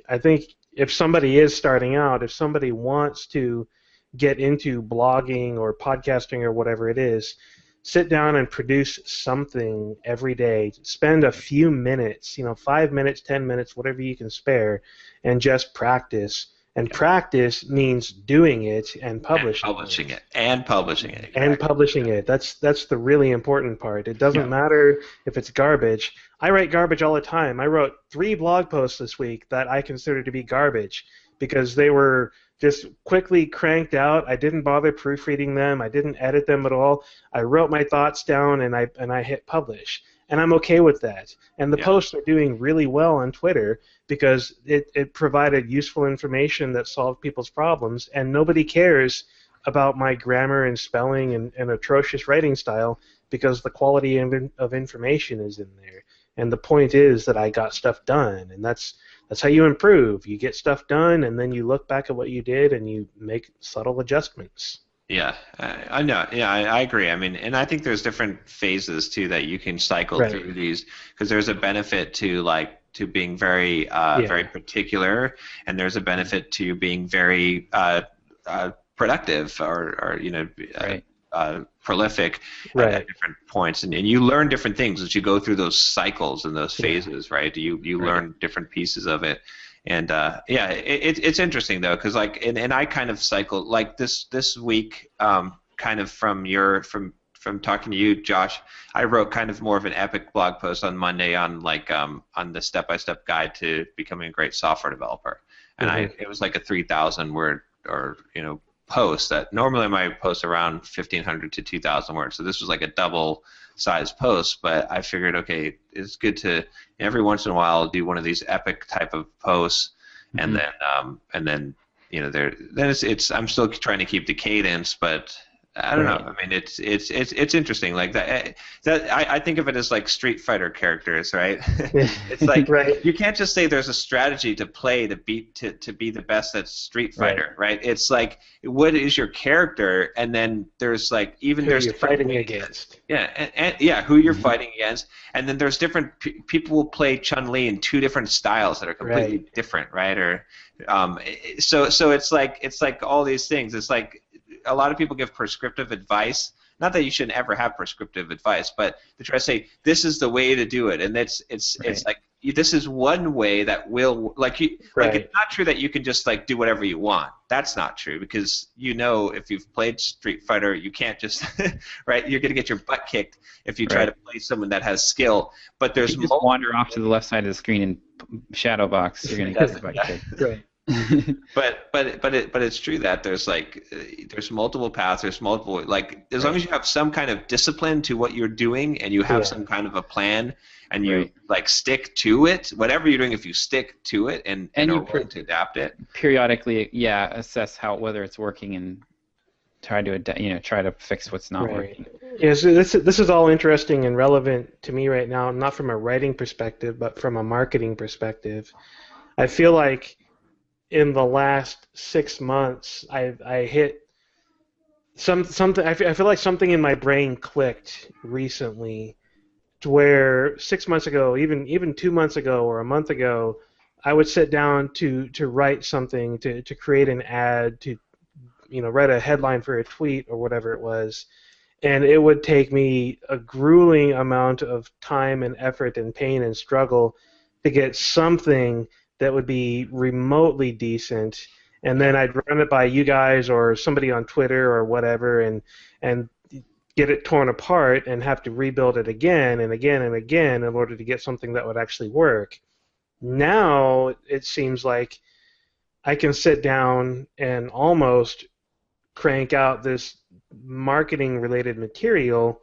if somebody is starting out, if somebody wants to get into blogging or podcasting or whatever it is, sit down and produce something every day. Spend a few minutes, 5 minutes, 10 minutes, whatever you can spare, and just practice. And practice means doing it and publishing it. And publishing it. Exactly. And publishing it. That's the really important part. It doesn't matter if it's garbage. I write garbage all the time. I wrote 3 blog posts this week that I consider to be garbage because they were just quickly cranked out. I didn't bother proofreading them. I didn't edit them at all. I wrote my thoughts down and I hit publish. And I'm okay with that. And the posts are doing really well on Twitter because it provided useful information that solved people's problems, and nobody cares about my grammar and spelling and atrocious writing style because the quality of information is in there. And the point is that I got stuff done, and that's how you improve. You get stuff done, and then you look back at what you did, and you make subtle adjustments. Yeah, I know. Yeah, I agree. I mean, and I think there's different phases too that you can cycle through these because there's a benefit to being very very particular, and there's a benefit to being very productive or prolific at different points, and you learn different things as you go through those cycles and those phases, right? You learn different pieces of it. And yeah, it's interesting though, because like, and I kind of cycle like this week, kind of from talking to you, Josh. I wrote kind of more of an epic blog post on Monday on like on the step-by-step guide to becoming a great software developer, and it was like a 3,000 word or post that normally my post around 1,500 to 2,000 words. So this was like a double size post, but I figured, okay, it's good to every once in a while do one of these epic type of posts, and then it's I'm still trying to keep the cadence, but I don't know. I mean, it's interesting. Like that I think of it as like Street Fighter characters, right? It's like you can't just say there's a strategy to play to be the best at Street Fighter, right? It's like, what is your character, and then there's like there's you're fighting against. And who you're fighting against, and then there's different people will play Chun-Li in two different styles that are completely different, right? Or so it's like all these things. It's like a lot of people give prescriptive advice. Not that you shouldn't ever have prescriptive advice, but they try to say this is the way to do it, and it's like this is one way that will like you. Like, it's not true that you can just like do whatever you want. That's not true, because if you've played Street Fighter, you can't just right. You're gonna get your butt kicked if you try to play someone that has skill. But there's you just wander off to the left side of the screen and shadow box. You're gonna get your butt kicked. Right. but it's true that there's multiple paths, there's multiple, like, as long as you have some kind of discipline to what you're doing, and you have some kind of a plan, and you like stick to it, whatever you're doing, if you stick to it and are willing to adapt it periodically, assess whether it's working and try to fix what's not working. Yeah, so this is all interesting and relevant to me right now, not from a writing perspective, but from a marketing perspective. I feel like in the last 6 months, I hit something. I feel like something in my brain clicked recently, to where 6 months ago, even 2 months ago or a month ago, I would sit down to write something, to create an ad, to write a headline for a tweet or whatever it was, and it would take me a grueling amount of time and effort and pain and struggle to get something that would be remotely decent, and then I'd run it by you guys or somebody on Twitter or whatever, and get it torn apart and have to rebuild it again and again and again in order to get something that would actually work. Now it seems like I can sit down and almost crank out this marketing-related material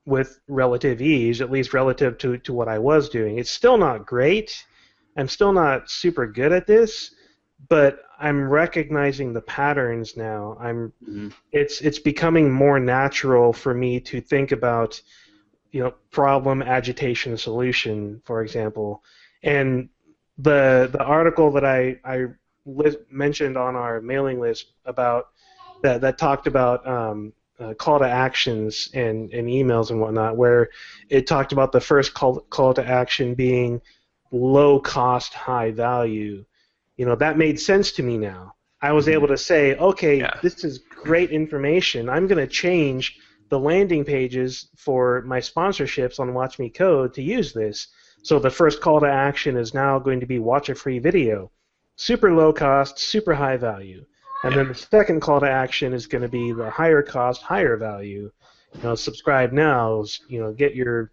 with relative ease, at least relative to what I was doing. It's still not great. I'm still not super good at this, but I'm recognizing the patterns now. It's becoming more natural for me to think about, problem, agitation, solution, for example. And the article that I mentioned on our mailing list about that talked about call to actions and emails and whatnot, where it talked about the first call to action being low cost, high value. That made sense to me now. I was able to say, okay, this is great information. I'm going to change the landing pages for my sponsorships on Watch Me Code to use this. So the first call to action is now going to be watch a free video. Super low cost, super high value. And then the second call to action is going to be the higher cost, higher value. Subscribe now. Get your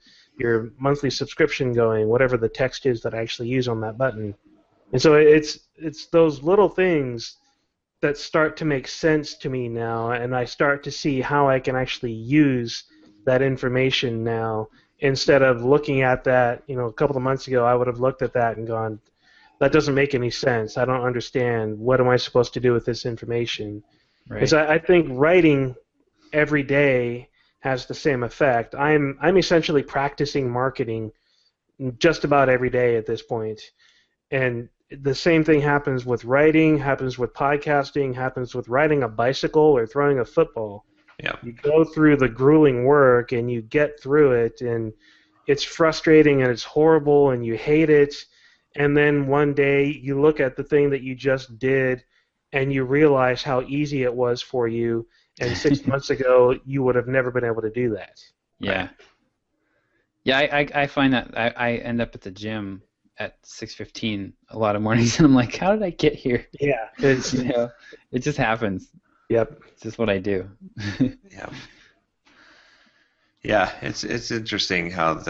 monthly subscription going, whatever the text is that I actually use on that button. And so it's those little things that start to make sense to me now, and I start to see how I can actually use that information now, instead of looking at that, a couple of months ago I would have looked at that and gone, that doesn't make any sense. I don't understand. What am I supposed to do with this information? Right. Because I think writing every day has the same effect. I'm essentially practicing marketing just about every day at this point. And the same thing happens with writing, happens with podcasting, happens with riding a bicycle or throwing a football. Yeah. You go through the grueling work and you get through it, and it's frustrating and it's horrible and you hate it. And then one day you look at the thing that you just did and you realize how easy it was for you. And 6 months ago, you would have never been able to do that. Yeah. Yeah, I find that I end up at the gym at 6:15 a lot of mornings, and I'm like, how did I get here? Yeah, it just happens. Yep, it's just what I do. Yeah, it's interesting how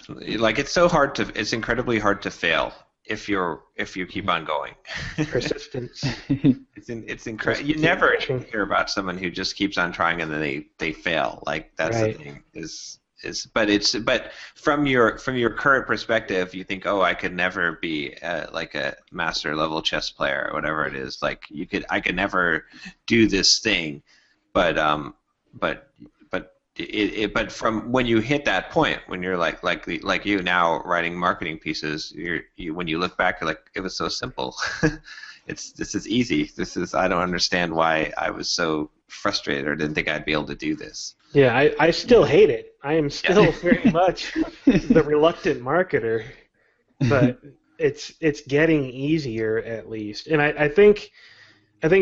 it's incredibly hard to fail if you keep on going. Persistence. It's incredible. You never hear about someone who just keeps on trying and then they fail. Like that's right. The thing but from your current perspective, you think, oh, I could never be like a master level chess player or whatever it is. Like I could never do this thing, but from when you hit that point, when you're like you now writing marketing pieces, when you look back, you're like, it was so simple. This is easy. I don't understand why I was so frustrated or didn't think I'd be able to do this. Yeah, I still hate it. I am still very much the reluctant marketer, but it's getting easier at least. And I think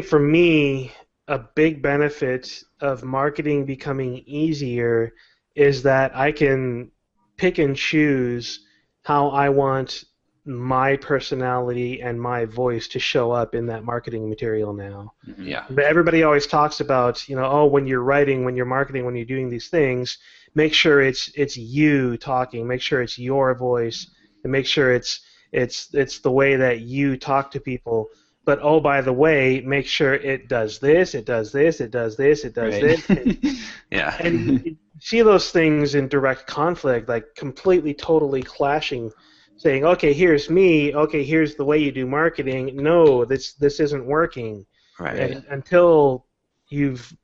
for me, a big benefit of marketing becoming easier is that I can pick and choose how I want my personality and my voice to show up in that marketing material now. Yeah. But everybody always talks about, when you're writing, when you're marketing, when you're doing these things, make sure it's you talking, make sure it's your voice, and make sure it's the way that you talk to people. But oh, by the way, make sure it does this, it does this, it does this, it does right. this. Yeah. And you see those things in direct conflict, like completely, totally clashing, saying, okay, here's me, okay, here's the way you do marketing. No, this isn't working. Right. And until you've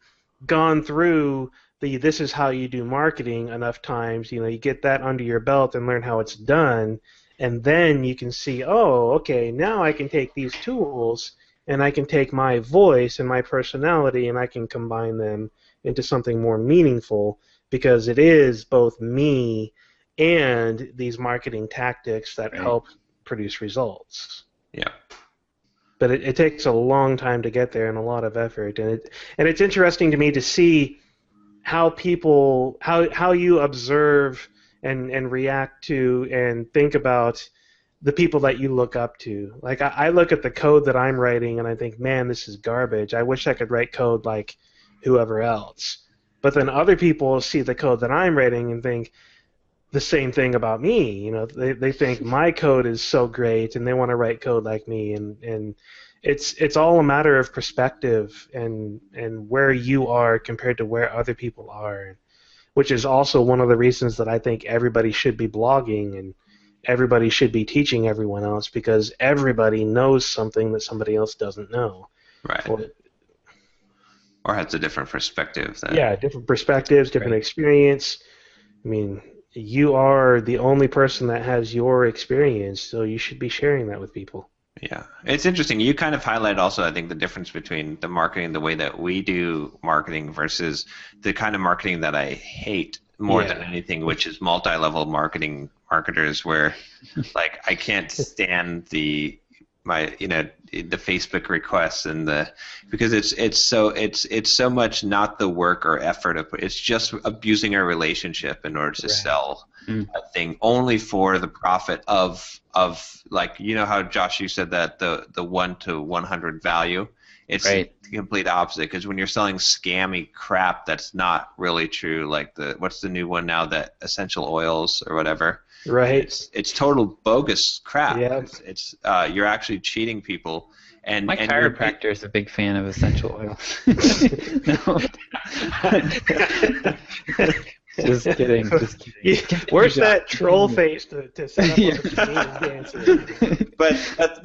gone through this is how you do marketing enough times, you get that under your belt and learn how it's done. And then you can see, oh, okay, now I can take these tools and I can take my voice and my personality and I can combine them into something more meaningful because it is both me and these marketing tactics that help produce results. Yeah. But it takes a long time to get there and a lot of effort. And it's interesting to me to see how people, how you observe and react to and think about the people that you look up to. Like I look at the code that I'm writing and I think, man, this is garbage. I wish I could write code like whoever else. But then other people see the code that I'm writing and think the same thing about me. They think my code is so great and they want to write code like me. And it's all a matter of perspective and where you are compared to where other people are. Which is also one of the reasons that I think everybody should be blogging and everybody should be teaching everyone else because everybody knows something that somebody else doesn't know. Right. Or has a different perspective. Different perspectives, different experience. I mean, you are the only person that has your experience, so you should be sharing that with people. Yeah, it's interesting. You kind of highlight also, I think, the difference between the marketing, the way that we do marketing versus the kind of marketing that I hate more than anything, which is multi-level marketers where, like, I can't stand the Facebook requests and because it's so much not the work or effort of it's just abusing a relationship in order to sell a thing only for the profit of like how Josh, you said that the 1 to 100 value. It's the complete opposite because when you're selling scammy crap that's not really true, like what's the new one now, that essential oils or whatever. Right. It's total bogus crap. Yeah. It's you're actually cheating people. And my chiropractor is a big fan of essential oils. Just kidding. Where's that troll face to set up a dancer? But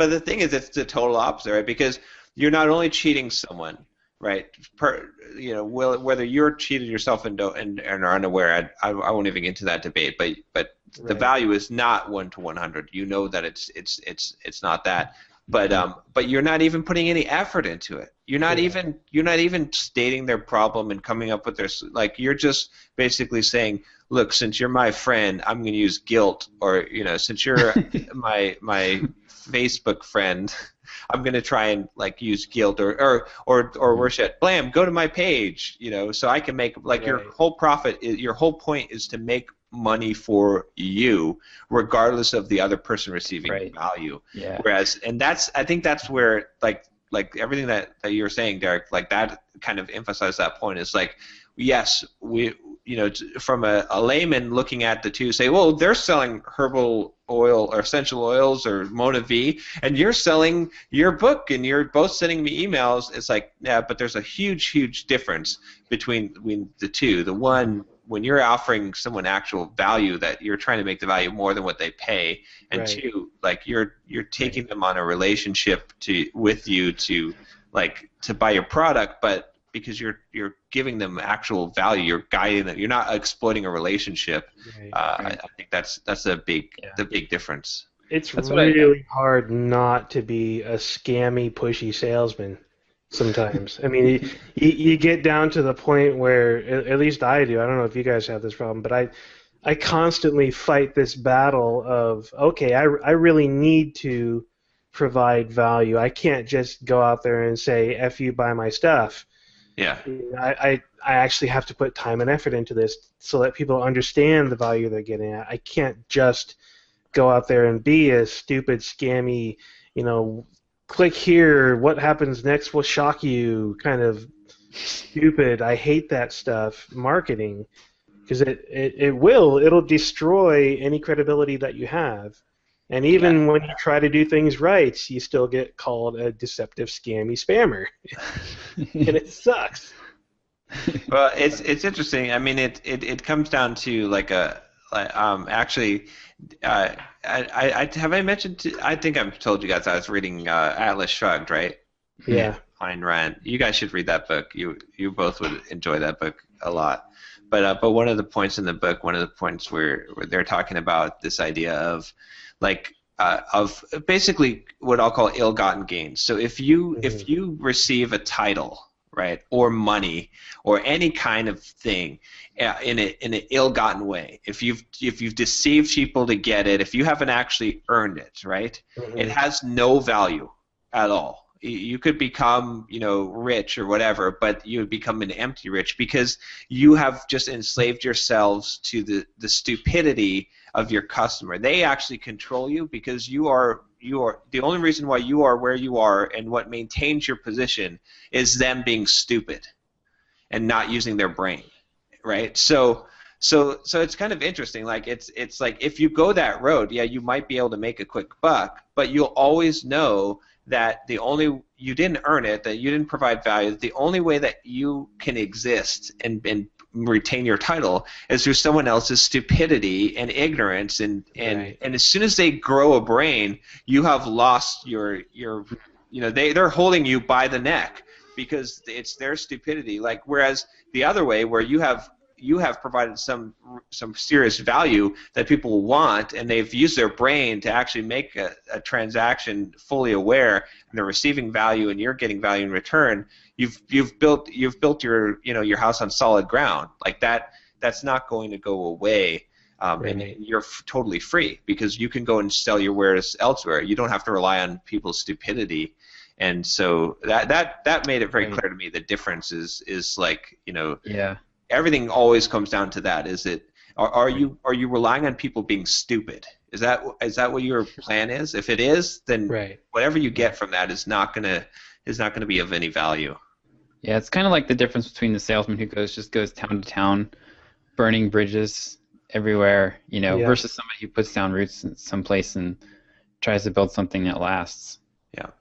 the thing is, it's the total opposite, right? Because you're not only cheating someone, right? Whether you're cheated yourself and are unaware, I won't even get into that debate. But the value is not 1 to 100. You know that it's not that. But you're not even putting any effort into it. You're not even stating their problem and coming up with you're just basically saying, look, since you're my friend, I'm going to use guilt, or since you're my Facebook friend, I'm going to try and use guilt or worse yet, blam, go to my page, so I can make your whole point is to make money for you, regardless of the other person receiving value. Yeah. Whereas, and I think that's where like everything that you were saying, Derek, like that kind of emphasized that point is like, yes, from a layman looking at the two, say, well, they're selling herbal oil or essential oils or Mona V, and you're selling your book, and you're both sending me emails. It's like, yeah, but there's a huge difference between the two. The one, when you're offering someone actual value, that you're trying to make the value more than what they pay, and two, like you're taking them on a relationship with you to buy your product, but because you're giving them actual value, you're guiding them. You're not exploiting a relationship. I think that's the big difference. It's really hard not to be a scammy, pushy salesman sometimes. I mean, you get down to the point where, at least I do, I don't know if you guys have this problem, but I constantly fight this battle of, okay, I really need to provide value. I can't just go out there and say, F you, buy my stuff. Yeah. I actually have to put time and effort into this so that people understand the value they're getting at. I can't just go out there and be a stupid, scammy, click here, what happens next will shock you, kind of stupid. I hate that stuff, marketing, because it'll destroy any credibility that you have. And even when you try to do things right, you still get called a deceptive, scammy spammer, and it sucks. Well, it's interesting. I mean, it comes down to actually, have I mentioned? I think I've told you guys I was reading Atlas Shrugged, right? Yeah. Ayn Rand. You guys should read that book. You both would enjoy that book a lot. But one of the points in the book, one of the points where they're talking about this idea of of basically what I'll call ill-gotten gains. So if you receive a title, right, or money, or any kind of thing in an ill-gotten way, if you've deceived people to get it, if you haven't actually earned it, right, it has no value at all. You could become, rich or whatever, but you would become an empty rich because you have just enslaved yourselves to the stupidity of your customer. They actually control you because you are the only reason why you are where you are and what maintains your position is them being stupid and not using their brain, right? So it's kind of interesting. Like it's like if you go that road, yeah, you might be able to make a quick buck, but you'll always know that you didn't earn it, that you didn't provide value. The only way that you can exist and retain your title is through someone else's stupidity and ignorance, and as soon as they grow a brain, you have lost your they're holding you by the neck because it's their stupidity. Like whereas the other way, where you have provided some serious value that people want, and they've used their brain to actually make a transaction fully aware, and they're receiving value, and you're getting value in return. You've built your house on solid ground. Like that's not going to go away, and you're totally free because you can go and sell your wares elsewhere. You don't have to rely on people's stupidity. And so that made it very clear to me. The difference is like everything always comes down to that. Is it are you relying on people being stupid? Is that what your plan is? If it is, then whatever you get from that is not gonna be of any value. Yeah, it's kind of like the difference between the salesman who goes town to town, burning bridges everywhere, versus somebody who puts down roots in some place and tries to build something that lasts. Yeah.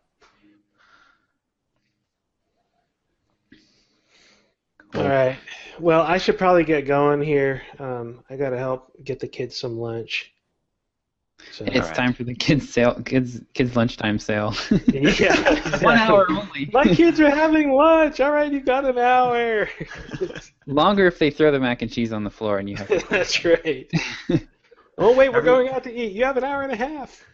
All right. Well, I should probably get going here. I got to help get the kids some lunch. So, it's time for the kids lunchtime sale. Yeah, exactly. 1 hour only. My kids are having lunch. All right, you got an hour. Longer if they throw the mac and cheese on the floor and you have to. That's right. Oh wait, we're going out to eat. You have an hour and a half.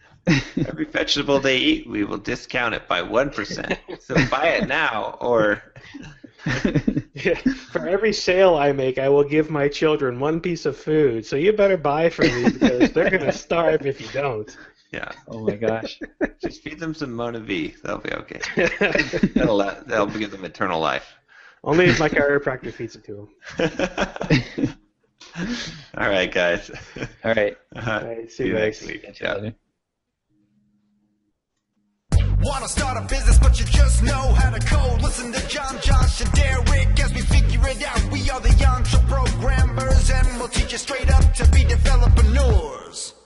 Every vegetable they eat, we will discount it by 1%. So buy it now, or. Yeah, for every sale I make, I will give my children one piece of food. So you better buy from me because they're going to starve if you don't. Yeah. Oh my gosh. Just feed them some Mona V. They'll be okay. That'll give them eternal life. Only if my chiropractor feeds it to them. All right, guys. All right. All right, see you next week. Catch you later. Wanna start a business, but you just know how to code. Listen to John, Josh, and Derek as we figure it out. We are the Entreprogrammers, and we'll teach you straight up to be developers.